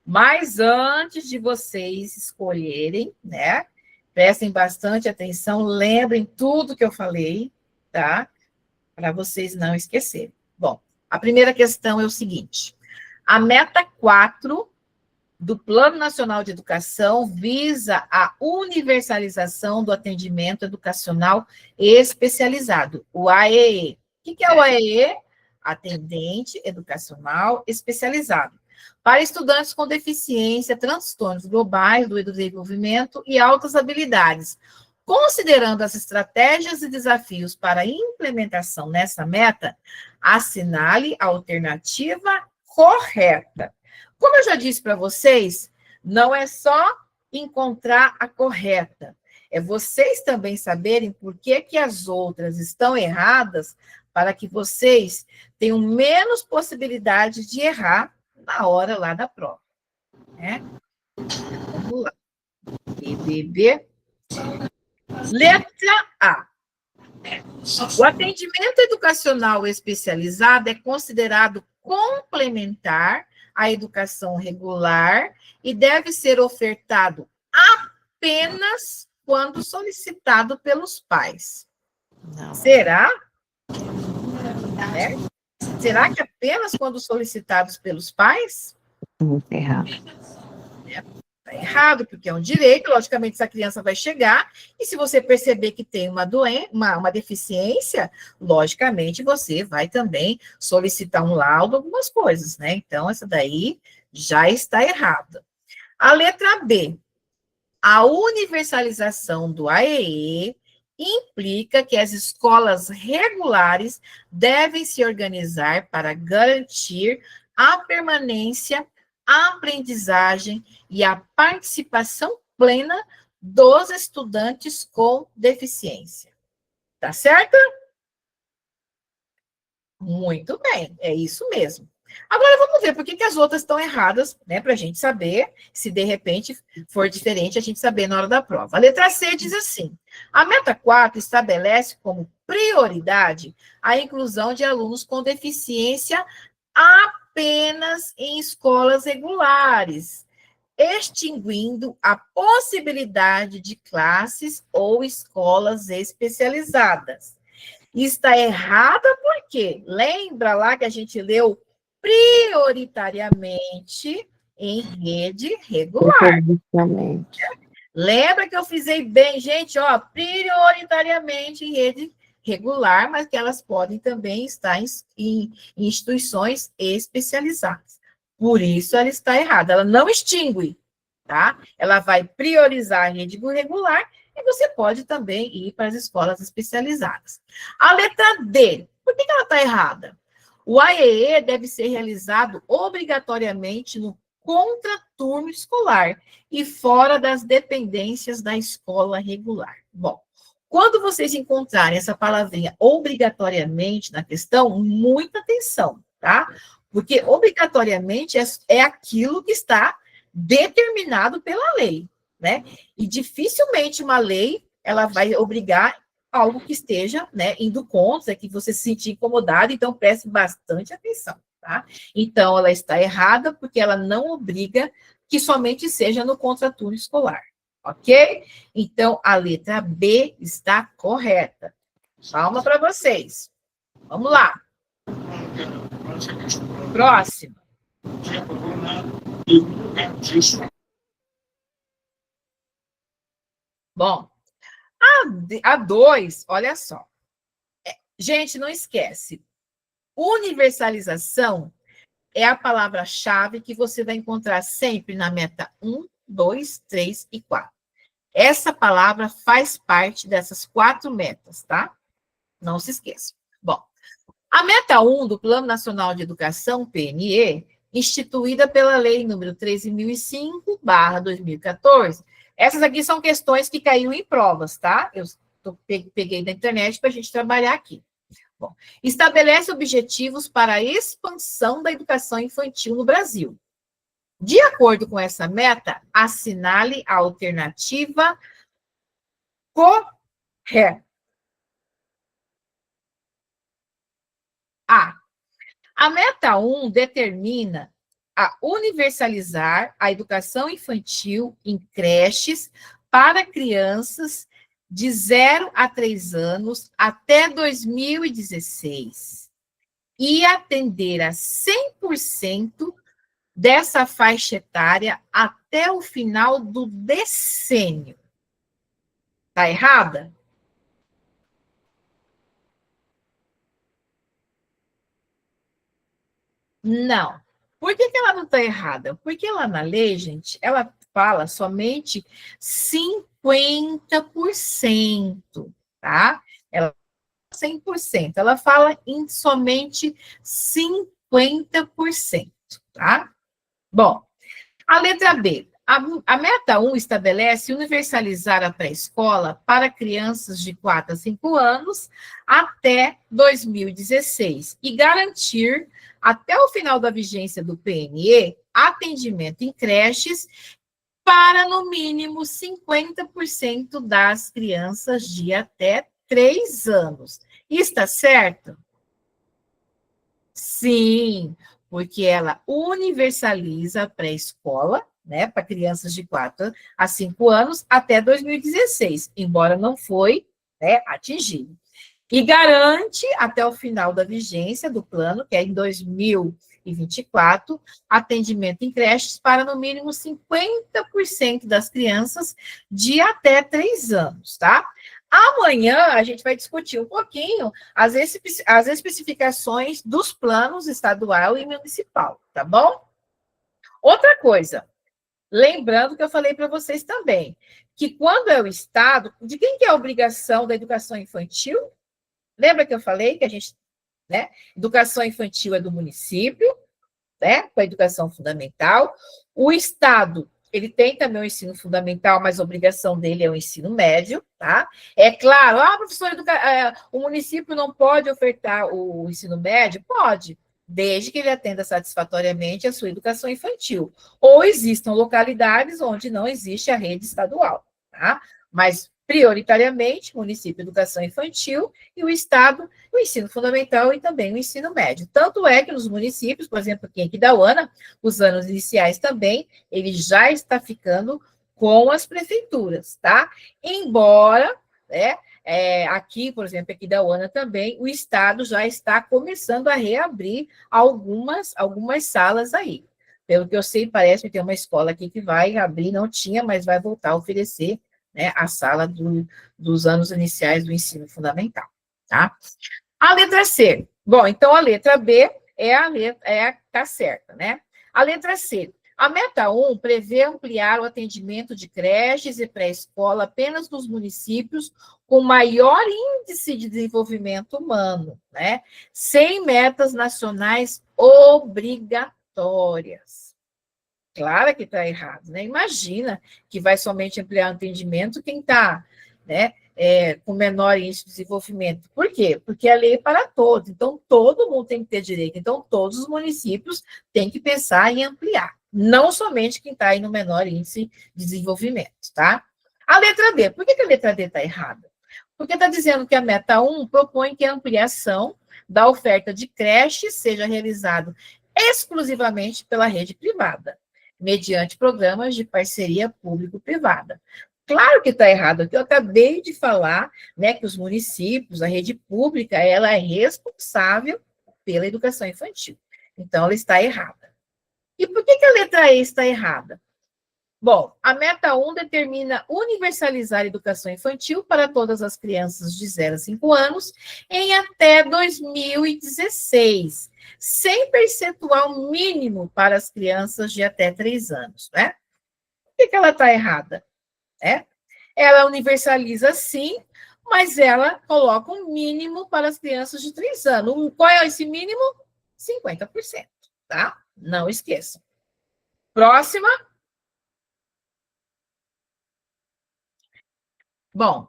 [SPEAKER 1] Mas antes de vocês escolherem, né? Prestem bastante atenção, lembrem tudo que eu falei, tá? Para vocês não esquecerem. Bom, a primeira questão é o seguinte: a meta 4 do Plano Nacional de Educação visa a universalização do atendimento educacional especializado, o AEE. O que é o AEE? Atendente Educacional Especializado, para estudantes com deficiência, transtornos globais do desenvolvimento e altas habilidades, Considerando as estratégias e desafios para a implementação nessa meta, assinale a alternativa correta. Como eu já disse para vocês, não é só encontrar a correta, é vocês também saberem por que que as outras estão erradas, para que vocês tenham menos possibilidade de errar na hora lá da prova, né? Vamos lá. BBB. Letra A. O atendimento educacional especializado é considerado complementar à educação regular e deve ser ofertado apenas quando solicitado pelos pais.
[SPEAKER 3] Não.
[SPEAKER 1] Será? Né? Será que apenas quando solicitados pelos pais?
[SPEAKER 3] Errado.
[SPEAKER 1] Está errado, porque é um direito, logicamente essa criança vai chegar, e se você perceber que tem uma doença, uma deficiência, logicamente você vai também solicitar um laudo, algumas coisas, né? Então, essa daí já está errada. A letra B. A universalização do AEE implica que as escolas regulares devem se organizar para garantir a permanência, a aprendizagem e a participação plena dos estudantes com deficiência. Tá certo? Muito bem, é isso mesmo. Agora vamos ver por que que as outras estão erradas, né? Para a gente saber, se de repente for diferente, a gente saber na hora da prova. A letra C diz assim: a meta 4 estabelece como prioridade a inclusão de alunos com deficiência apenas em escolas regulares, extinguindo a possibilidade de classes ou escolas especializadas. Está errada porque lembra lá que a gente leu prioritariamente em rede regular. Lembra que eu frisei bem, gente, ó, prioritariamente em rede regular, mas que elas podem também estar em instituições especializadas. Por isso ela está errada, ela não extingue, tá? Ela vai priorizar a rede regular e você pode também ir para as escolas especializadas. A letra D, por que ela está errada? O AEE deve ser realizado obrigatoriamente no contraturno escolar e fora das dependências da escola regular. Bom, quando vocês encontrarem essa palavrinha obrigatoriamente na questão, muita atenção, tá? Porque obrigatoriamente é aquilo que está determinado pela lei, né? E dificilmente uma lei ela vai obrigar algo que esteja, né, indo contra, que você se sentir incomodado, então preste bastante atenção, tá? Então, ela está errada porque ela não obriga que somente seja no contraturno escolar, ok? Então, a letra B está correta. Palma para vocês. Vamos lá. Próxima. Bom, a 2, olha só. Gente, não esquece. Universalização é a palavra-chave que você vai encontrar sempre na meta 1, 2, 3 e 4. Essa palavra faz parte dessas 4 metas, tá? Não se esqueça. Bom, a meta 1 do Plano Nacional de Educação, PNE, instituída pela Lei número 13.005/2014. Essas aqui são questões que caíram em provas, tá? Eu peguei da internet para a gente trabalhar aqui. Bom, estabelece objetivos para a expansão da educação infantil no Brasil. De acordo com essa meta, assinale a alternativa correta. A meta 1 determina a universalizar a educação infantil em creches para crianças de 0 a 3 anos até 2016 e atender a 100% dessa faixa etária até o final do decênio. Está errada? Não. Por que ela não está errada? Porque lá na lei, gente, ela fala somente 50%, tá? Ela 100%, ela fala em somente 50%, tá? Bom, a letra B. A meta 1 estabelece universalizar a pré-escola para crianças de 4 a 5 anos até 2016 e garantir, até o final da vigência do PNE, atendimento em creches para, no mínimo, 50% das crianças de até 3 anos. Está certo? Sim, porque ela universaliza a pré-escola, né, para crianças de 4 a 5 anos até 2016, embora não foi, né, atingido. E garante, até o final da vigência do plano, que é em 2024, atendimento em creches para, no mínimo, 50% das crianças de até 3 anos, tá? Amanhã a gente vai discutir um pouquinho as especificações dos planos estadual e municipal, tá bom? Outra coisa, lembrando que eu falei para vocês também, que quando é o Estado, de quem que é a obrigação da educação infantil? Lembra que eu falei que a gente, né, educação infantil é do município, né, com a educação fundamental. O Estado, ele tem também o ensino fundamental, mas a obrigação dele é o ensino médio, tá? É claro, professor, o município não pode ofertar o ensino médio? Pode, desde que ele atenda satisfatoriamente a sua educação infantil. Ou existam localidades onde não existe a rede estadual, tá? Mas, prioritariamente, município, educação infantil, e o Estado, o ensino fundamental e também o ensino médio. Tanto é que nos municípios, por exemplo, aqui em Aquidauana, os anos iniciais também, ele já está ficando com as prefeituras, tá? Embora, né, aqui, por exemplo, aqui da UANA também, o Estado já está começando a reabrir algumas salas aí. Pelo que eu sei, parece que tem uma escola aqui que vai abrir, não tinha, mas vai voltar a oferecer, né, a sala dos anos iniciais do ensino fundamental, tá? A letra C. Bom, então a letra B tá certa, né? A letra C. A meta 1 prevê ampliar o atendimento de creches e pré-escola apenas nos municípios com maior índice de desenvolvimento humano, né? Sem metas nacionais obrigatórias. Claro que está errado, né? Imagina que vai somente ampliar o atendimento quem está, né, com menor índice de desenvolvimento. Por quê? Porque a lei é para todos, então todo mundo tem que ter direito. Então todos os municípios têm que pensar em ampliar, não somente quem está aí no menor índice de desenvolvimento, tá? A letra D, por que a letra D está errada? Porque está dizendo que a meta 1 propõe que a ampliação da oferta de creches seja realizada exclusivamente pela rede privada, mediante programas de parceria público-privada. Claro que está errado, aqui eu acabei de falar, né, que os municípios, a rede pública, ela é responsável pela educação infantil. Então, ela está errada. E por que a letra E está errada? Bom, a meta 1 determina universalizar a educação infantil para todas as crianças de 0 a 5 anos em até 2016, sem percentual mínimo para as crianças de até 3 anos, né? Por que ela está errada? Ela universaliza sim, mas ela coloca um mínimo para as crianças de 3 anos. Qual é esse mínimo? 50%, tá? Não esqueçam. Próxima. Bom,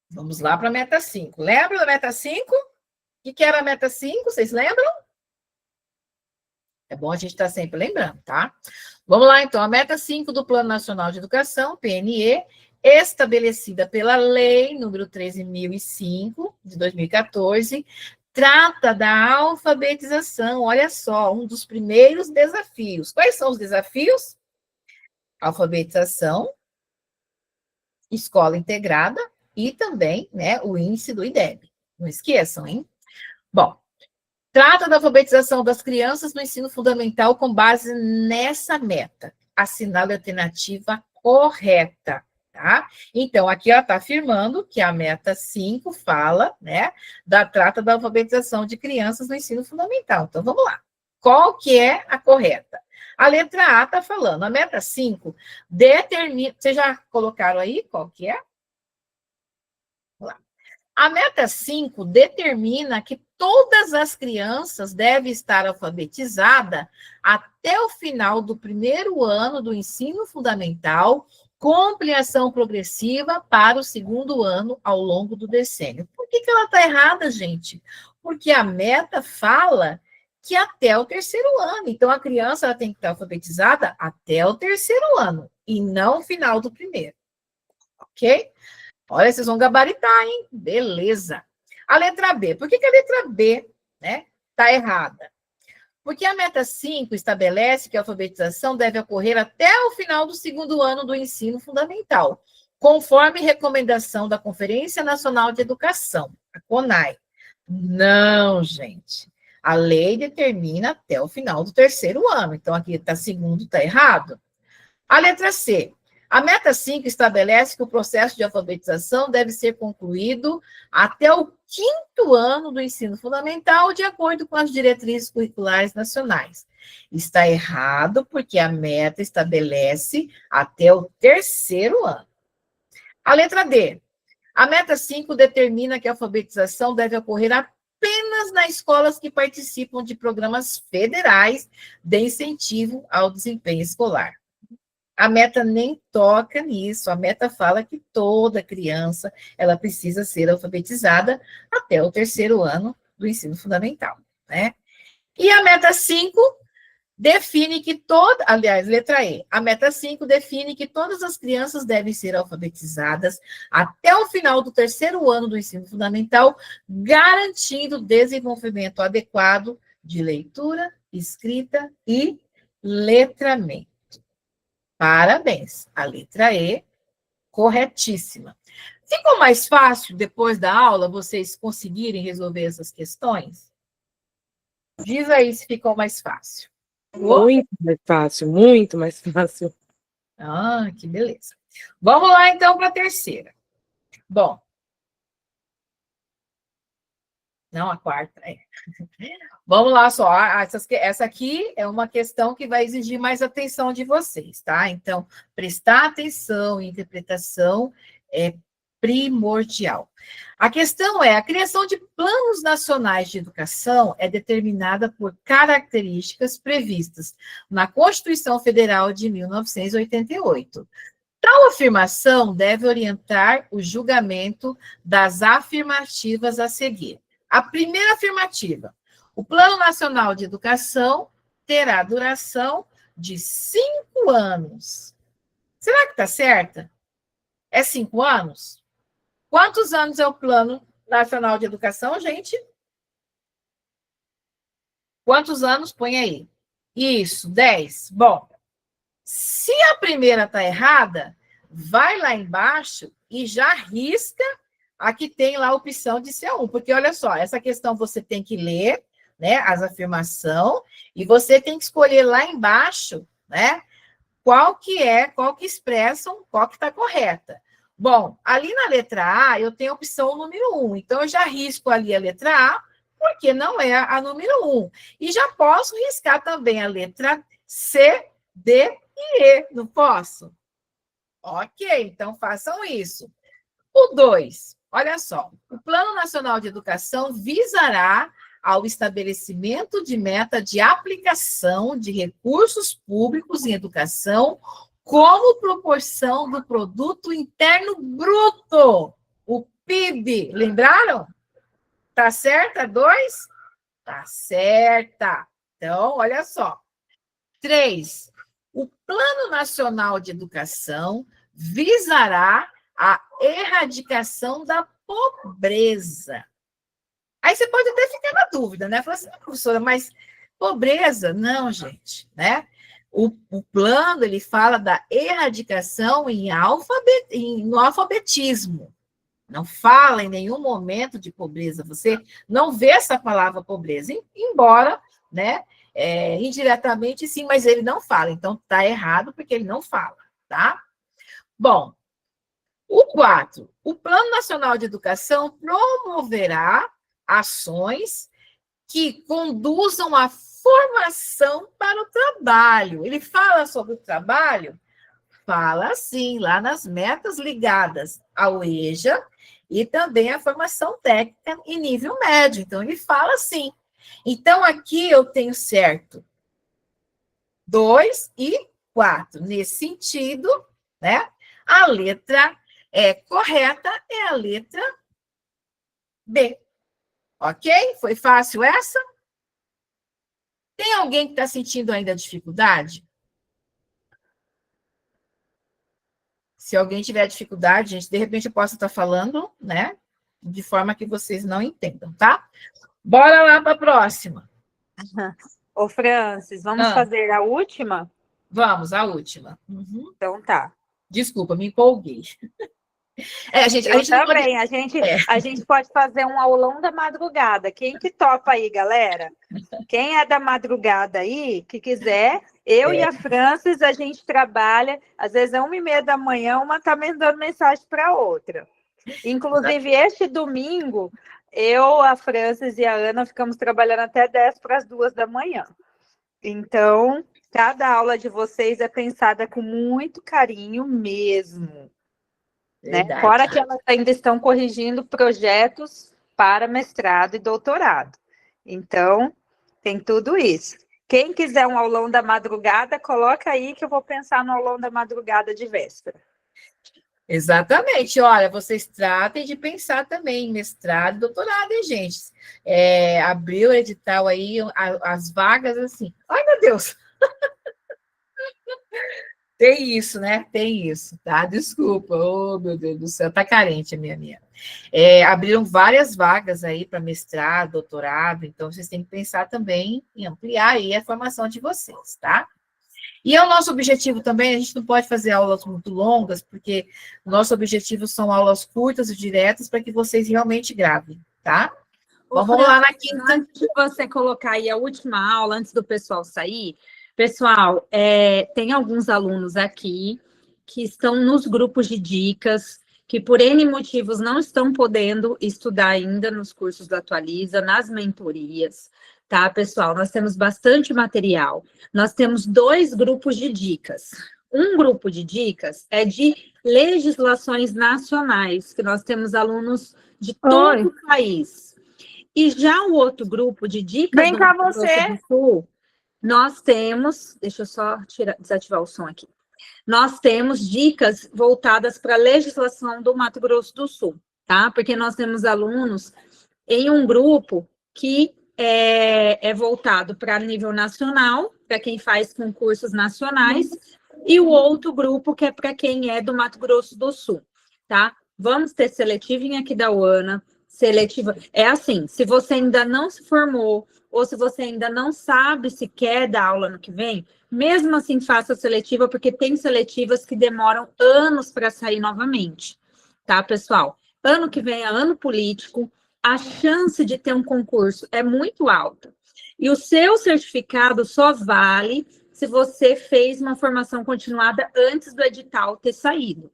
[SPEAKER 1] vamos lá para a meta 5. Lembra da meta 5? O que era a meta 5? Vocês lembram? É bom a gente estar sempre lembrando, tá? Vamos lá, então. A meta 5 do Plano Nacional de Educação, PNE, estabelecida pela Lei número 13.005, de 2014, trata da alfabetização. Olha só, um dos primeiros desafios. Quais são os desafios? Alfabetização, escola integrada e também, né, o índice do IDEB. Não esqueçam, hein? Bom, trata da alfabetização das crianças no ensino fundamental com base nessa meta. Assinale a alternativa correta, tá? Então, aqui ela está afirmando que a meta 5 fala, né, trata da alfabetização de crianças no ensino fundamental. Então, vamos lá. Qual que é a correta? A letra A está falando, a meta 5 determina... Vocês já colocaram aí qual que é? Vamos lá. A meta 5 determina que todas as crianças devem estar alfabetizadas até o final do primeiro ano do ensino fundamental, com ampliação progressiva para o segundo ano ao longo do decênio. Por que ela está errada, gente? Porque a meta fala que até o terceiro ano. Então, a criança ela tem que estar alfabetizada até o terceiro ano, e não o final do primeiro. Ok? Olha, vocês vão gabaritar, hein? Beleza. A letra B. Por que a letra B, né, está errada? Porque a meta 5 estabelece que a alfabetização deve ocorrer até o final do segundo ano do ensino fundamental, conforme recomendação da Conferência Nacional de Educação, a CONAE. Não, gente. A lei determina até o final do terceiro ano. Então, aqui está segundo, está errado. A letra C. A meta 5 estabelece que o processo de alfabetização deve ser concluído até o 5º ano do ensino fundamental, de acordo com as diretrizes curriculares nacionais. Está errado, porque a meta estabelece até o terceiro ano. A letra D. A meta 5 determina que a alfabetização deve ocorrer apenas nas escolas que participam de programas federais de incentivo ao desempenho escolar. A meta nem toca nisso, a meta fala que toda criança ela precisa ser alfabetizada até o terceiro ano do ensino fundamental, né? E a meta 5 define que aliás, letra E, a meta 5 define que todas as crianças devem ser alfabetizadas até o final do terceiro ano do ensino fundamental, garantindo o desenvolvimento adequado de leitura, escrita e letramento. Parabéns, a letra E, corretíssima. Ficou mais fácil, depois da aula, vocês conseguirem resolver essas questões? Diz aí se ficou mais fácil.
[SPEAKER 4] Muito mais fácil, muito mais fácil.
[SPEAKER 1] Ah, que beleza. Vamos lá, então, para a terceira. Bom. Não, a quarta, é. Vamos lá só, essa aqui é uma questão que vai exigir mais atenção de vocês, tá? Então, prestar atenção e interpretação é primordial. A questão é, a criação de planos nacionais de educação é determinada por características previstas na Constituição Federal de 1988. Tal afirmação deve orientar o julgamento das afirmativas a seguir. A primeira afirmativa: o Plano Nacional de Educação terá duração de 5 anos. Será que está certa? É 5 anos? Quantos anos é o Plano Nacional de Educação, gente? Quantos anos? Põe aí. Isso, 10. Bom, se a primeira está errada, vai lá embaixo e já risca a que tem lá a opção de ser 1. Porque, olha só, essa questão você tem que ler, né, as afirmações, e você tem que escolher lá embaixo, né, qual que expressam, qual que está correta. Bom, ali na letra A, eu tenho a opção número 1, então eu já risco ali a letra A, porque não é a número 1. E já posso riscar também a letra C, D e E, não posso? Ok, então façam isso. O 2, olha só, o Plano Nacional de Educação visará ao estabelecimento de meta de aplicação de recursos públicos em educação como proporção do Produto Interno Bruto, o PIB. Lembraram? Tá certa? 2? Tá certa. Então, olha só. 3, o Plano Nacional de Educação visará a erradicação da pobreza. Aí você pode até ficar na dúvida, né? Falar assim, professora, mas pobreza? Não, gente, né? O plano, ele fala da erradicação no alfabetismo. Não fala em nenhum momento de pobreza. Você não vê essa palavra pobreza, embora, né, indiretamente sim, mas ele não fala. Então, está errado porque ele não fala, tá? Bom, o 4, o Plano Nacional de Educação promoverá ações que conduzam à formação para o trabalho. Ele fala sobre o trabalho? Fala sim, lá nas metas ligadas ao EJA e também a formação técnica em nível médio. Então, ele fala sim. Então, aqui eu tenho certo 2 e 4. Nesse sentido, né? A letra correta é a letra B. Ok? Foi fácil essa? Tem alguém que está sentindo ainda dificuldade? Se alguém tiver dificuldade, gente, de repente eu posso estar falando, né? De forma que vocês não entendam, tá? Bora lá para a próxima.
[SPEAKER 2] Ô, Francis, vamos fazer a última?
[SPEAKER 1] Vamos, a última. Uhum.
[SPEAKER 2] Então tá.
[SPEAKER 1] Desculpa, me empolguei. Gente,
[SPEAKER 2] Eu também. A gente pode fazer um aulão da madrugada. Quem que topa aí, galera? Quem é da madrugada aí, que quiser, eu e a Francis, a gente trabalha, às vezes é 1h30 da manhã, uma tá mandando mensagem para a outra. Inclusive, este domingo, eu, a Francis e a Ana ficamos trabalhando até 10 para as 2 da manhã. Então, cada aula de vocês é pensada com muito carinho mesmo. Né? Fora que elas ainda estão corrigindo projetos para mestrado e doutorado. Então, tem tudo isso. Quem quiser um aulão da madrugada, coloca aí que eu vou pensar no aulão da madrugada de véspera.
[SPEAKER 1] Exatamente. Olha, vocês tratem de pensar também em mestrado e doutorado, hein, gente? Abriu o edital aí, as vagas, assim. Ai, meu Deus! Tem isso, né? Tem isso, tá? Desculpa. Oh, meu Deus do céu, tá carente a minha. Abriram várias vagas aí para mestrado, doutorado, então vocês têm que pensar também em ampliar aí a formação de vocês, tá? E é o nosso objetivo também, a gente não pode fazer aulas muito longas, porque o nosso objetivo são aulas curtas e diretas para que vocês realmente gravem, tá? Vamos lá na quinta.
[SPEAKER 2] Antes de você colocar aí a última aula, antes do pessoal sair, pessoal, tem alguns alunos aqui que estão nos grupos de dicas, que por N motivos não estão podendo estudar ainda nos cursos da Atualiza, nas mentorias, tá, pessoal? Nós temos bastante material. Nós temos 2 grupos de dicas. Um grupo de dicas é de legislações nacionais, que nós temos alunos de todo o país. E já o outro grupo de dicas
[SPEAKER 3] Vem cá você.
[SPEAKER 2] do Sul, nós temos, deixa eu só desativar o som aqui. Nós temos dicas voltadas para a legislação do Mato Grosso do Sul, tá? Porque nós temos alunos em um grupo que é voltado para nível nacional, para quem faz concursos nacionais, e o outro grupo que é para quem é do Mato Grosso do Sul, tá? Vamos ter seletivinha aqui da UANA, seletiva. É assim, se você ainda não se formou, ou se você ainda não sabe se quer dar aula no que vem, mesmo assim faça seletiva, porque tem seletivas que demoram anos para sair novamente, tá, pessoal? Ano que vem é ano político, a chance de ter um concurso é muito alta. E o seu certificado só vale se você fez uma formação continuada antes do edital ter saído.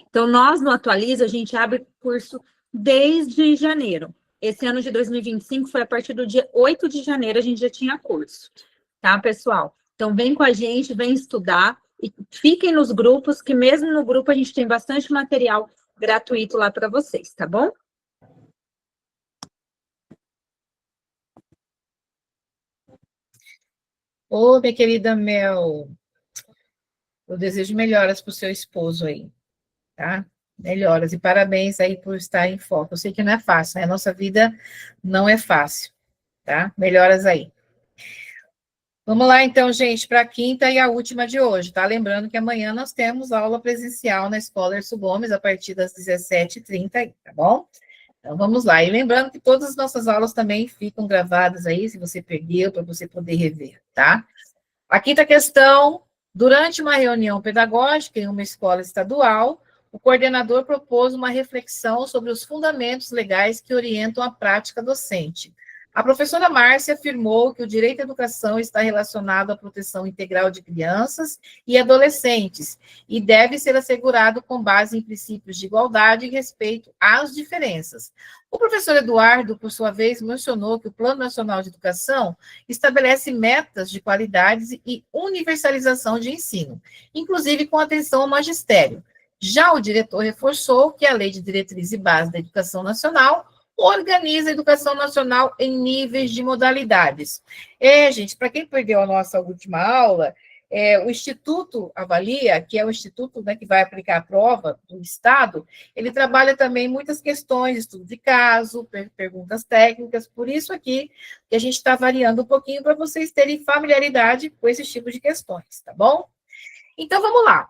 [SPEAKER 2] Então, nós no Atualiza, a gente abre curso desde janeiro. Esse ano de 2025 foi a partir do dia 8 de janeiro, a gente já tinha curso, tá, pessoal? Então, vem com a gente, vem estudar e fiquem nos grupos, que mesmo no grupo a gente tem bastante material gratuito lá para vocês, tá bom?
[SPEAKER 1] Ô, minha querida Mel, eu desejo melhoras para o seu esposo aí, tá? Melhoras e parabéns aí por estar em foco. Eu sei que não é fácil, né? A nossa vida não é fácil, tá? Melhoras aí. Vamos lá, então, gente, para a quinta e a última de hoje, tá? Lembrando que amanhã nós temos aula presencial na Escola Erço Gomes, a partir das 17h30, tá bom? Então, vamos lá. E lembrando que todas as nossas aulas também ficam gravadas aí, se você perdeu, para você poder rever, tá? A quinta questão, durante uma reunião pedagógica em uma escola estadual, o coordenador propôs uma reflexão sobre os fundamentos legais que orientam a prática docente. A professora Márcia afirmou que o direito à educação está relacionado à proteção integral de crianças e adolescentes e deve ser assegurado com base em princípios de igualdade e respeito às diferenças. O professor Eduardo, por sua vez, mencionou que o Plano Nacional de Educação estabelece metas de qualidade e universalização de ensino, inclusive com atenção ao magistério. Já o diretor reforçou que a Lei de Diretriz e Base da Educação Nacional organiza a educação nacional em níveis de modalidades. Gente, para quem perdeu a nossa última aula, o Instituto Avalia, que é o instituto, né, que vai aplicar a prova do Estado, ele trabalha também muitas questões, estudo de caso, perguntas técnicas, por isso aqui que a gente está variando um pouquinho para vocês terem familiaridade com esses tipos de questões, tá bom? Então, vamos lá.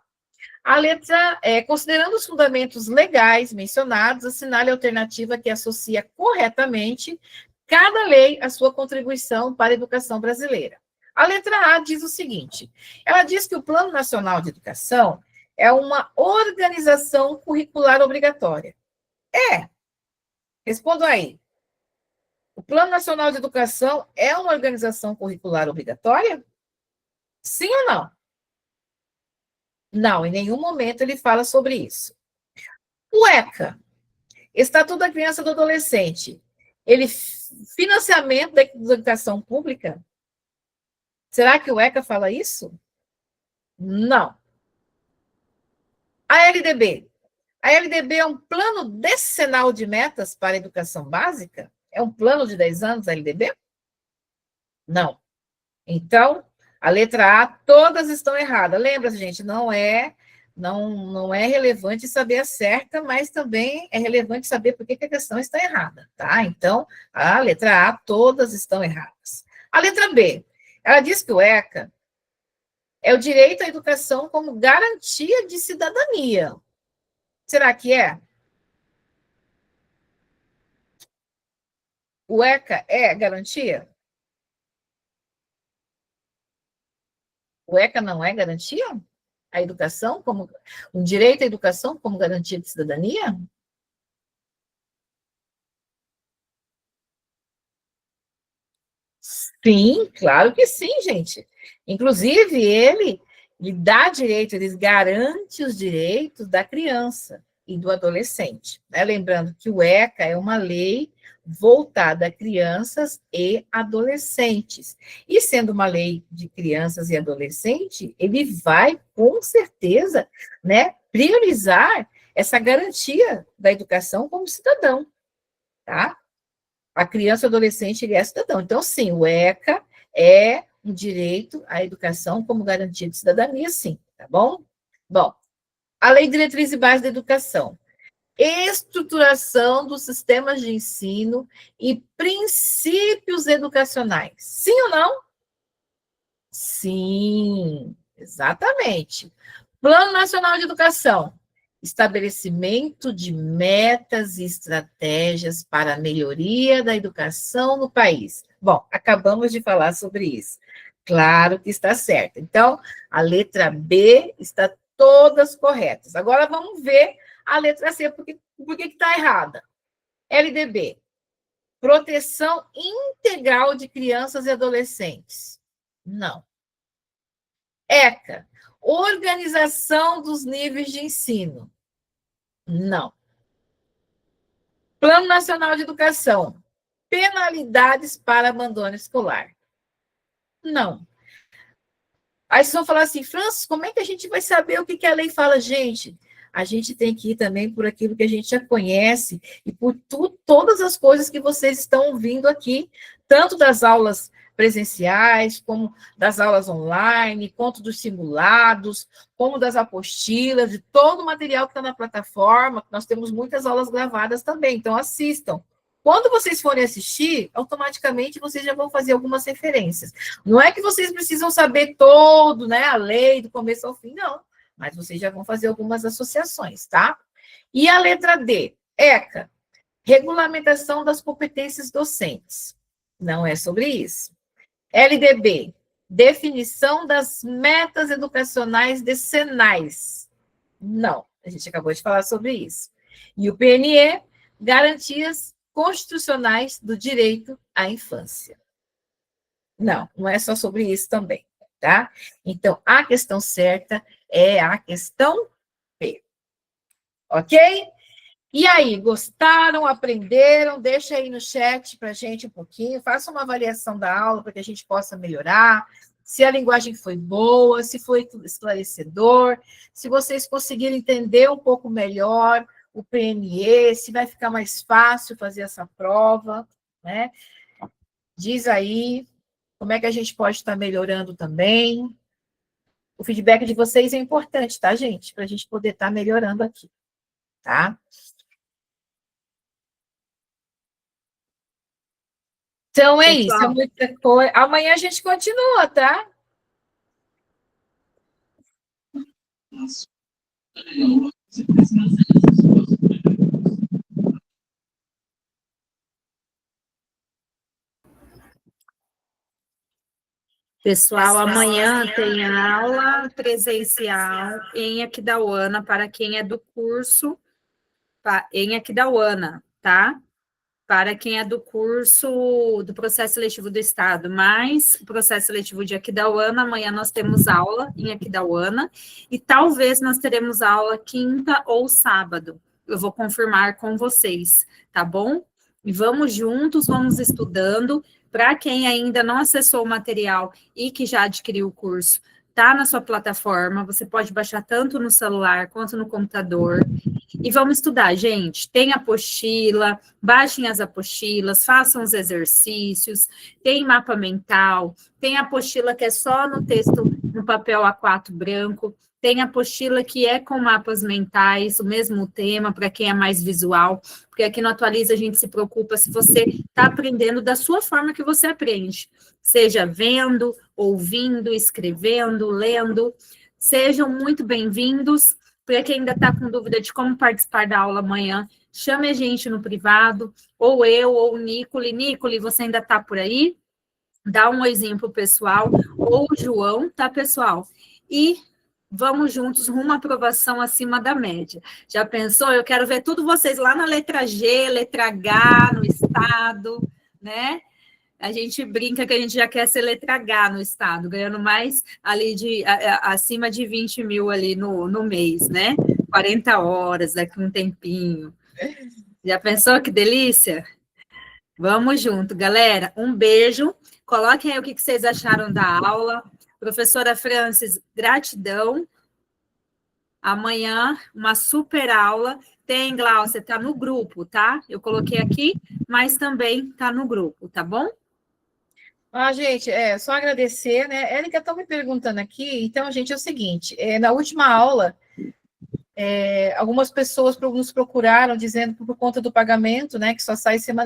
[SPEAKER 1] A letra, considerando os fundamentos legais mencionados, assinale a alternativa que associa corretamente cada lei à sua contribuição para a educação brasileira. A letra A diz o seguinte, ela diz que o Plano Nacional de Educação é uma organização curricular obrigatória. Respondo aí. O Plano Nacional de Educação é uma organização curricular obrigatória? Sim ou não? Não, em nenhum momento ele fala sobre isso. O ECA, Estatuto da Criança e do Adolescente, ele financiamento da educação pública? Será que o ECA fala isso? Não. A LDB. A LDB é um plano decenal de metas para a educação básica? É um plano de 10 anos, a LDB? Não. Então, a letra A, todas estão erradas. Lembra, gente, não é relevante saber a certa, mas também é relevante saber por que a questão está errada, tá? Então, a letra A, todas estão erradas. A letra B, ela diz que o ECA é o direito à educação como garantia de cidadania. Será que é? O ECA é garantia? O ECA não é garantia? A educação como um direito à educação como garantia de cidadania? Sim, claro que sim, gente. Inclusive, ele lhe dá direito, ele garante os direitos da criança e do adolescente. Né? Lembrando que o ECA é uma lei voltada a crianças e adolescentes. E sendo uma lei de crianças e adolescentes, ele vai, com certeza, né, priorizar essa garantia da educação como cidadão, tá? A criança e o adolescente, ele é cidadão. Então, sim, o ECA é um direito à educação como garantia de cidadania, sim, tá bom? Bom, a Lei de Diretriz e Base da Educação. Estruturação dos sistemas de ensino e princípios educacionais. Sim ou não? Sim, exatamente. Plano Nacional de Educação. Estabelecimento de metas e estratégias para a melhoria da educação no país. Bom, acabamos de falar sobre isso. Claro que está certo. Então, a letra B está todas corretas. Agora vamos ver a letra C, por que está errada? LDB, proteção integral de crianças e adolescentes. Não. ECA, organização dos níveis de ensino. Não. Plano Nacional de Educação, penalidades para abandono escolar. Não. Aí vocês vão falar assim, Francis, como é que a gente vai saber o que a lei fala? Gente, a gente tem que ir também por aquilo que a gente já conhece e por todas as coisas que vocês estão ouvindo aqui, tanto das aulas presenciais, como das aulas online, quanto dos simulados, como das apostilas, de todo o material que está na plataforma. Nós temos muitas aulas gravadas também, então assistam. Quando vocês forem assistir, automaticamente vocês já vão fazer algumas referências. Não é que vocês precisam saber todo, né, a lei do começo ao fim, não. Mas vocês já vão fazer algumas associações, tá? E a letra D, ECA, regulamentação das competências docentes. Não é sobre isso. LDB, definição das metas educacionais decenais. Não, a gente acabou de falar sobre isso. E o PNE, garantias constitucionais do direito à infância. Não, não é só sobre isso também, tá? Então, a questão certa é a questão P. Ok? E aí, gostaram, aprenderam? Deixa aí no chat para a gente um pouquinho, faça uma avaliação da aula para que a gente possa melhorar, se a linguagem foi boa, se foi esclarecedor, se vocês conseguiram entender um pouco melhor o PNE, se vai ficar mais fácil fazer essa prova, né? Diz aí como é que a gente pode estar melhorando também. O feedback de vocês é importante, tá, gente? Para a gente poder estar melhorando aqui, tá? Então é isso, é muita coisa. Amanhã a gente continua, tá?
[SPEAKER 2] Pessoal, amanhã tem aula presencial em Aquidauana para quem é do curso em Aquidauana, tá? Para quem é do curso do processo seletivo do Estado, mas o processo seletivo de Aquidauana, amanhã nós temos aula em Aquidauana, e talvez nós teremos aula quinta ou sábado. Eu vou confirmar com vocês, tá bom? E vamos juntos, vamos estudando. Para quem ainda não acessou o material e que já adquiriu o curso, tá na sua plataforma, você pode baixar tanto no celular quanto no computador. E vamos estudar, gente. Tem apostila, baixem as apostilas, façam os exercícios, tem mapa mental, tem apostila que é só no texto, no papel A4 branco, tem apostila que é com mapas mentais, o mesmo tema, para quem é mais visual, porque aqui no Atualiza a gente se preocupa se você está aprendendo da sua forma que você aprende, seja vendo, ouvindo, escrevendo, lendo. Sejam muito bem-vindos. Para quem ainda está com dúvida de como participar da aula amanhã, chame a gente no privado, ou eu, ou o Nicole. Nicole, você ainda está por aí? Dá um oizinho para o pessoal, ou o João, tá, pessoal? E vamos juntos rumo à aprovação acima da média. Já pensou? Eu quero ver tudo vocês lá na letra G, letra H, no estado, né? A gente brinca que a gente já quer ser letra H no estado, ganhando mais ali acima de 20 mil ali no mês, né? 40 horas, daqui um tempinho. Já pensou que delícia? Vamos junto, galera. Um beijo. Coloquem aí o que vocês acharam da aula. Professora Francis, gratidão. Amanhã, uma super aula. Tem, Glaucia, tá no grupo, tá? Eu coloquei aqui, mas também tá no grupo, tá bom?
[SPEAKER 1] Gente, só agradecer, né? Érica está me perguntando aqui, então, gente, é o seguinte, na última aula, algumas pessoas nos procuraram dizendo por conta do pagamento, né, que só sai semana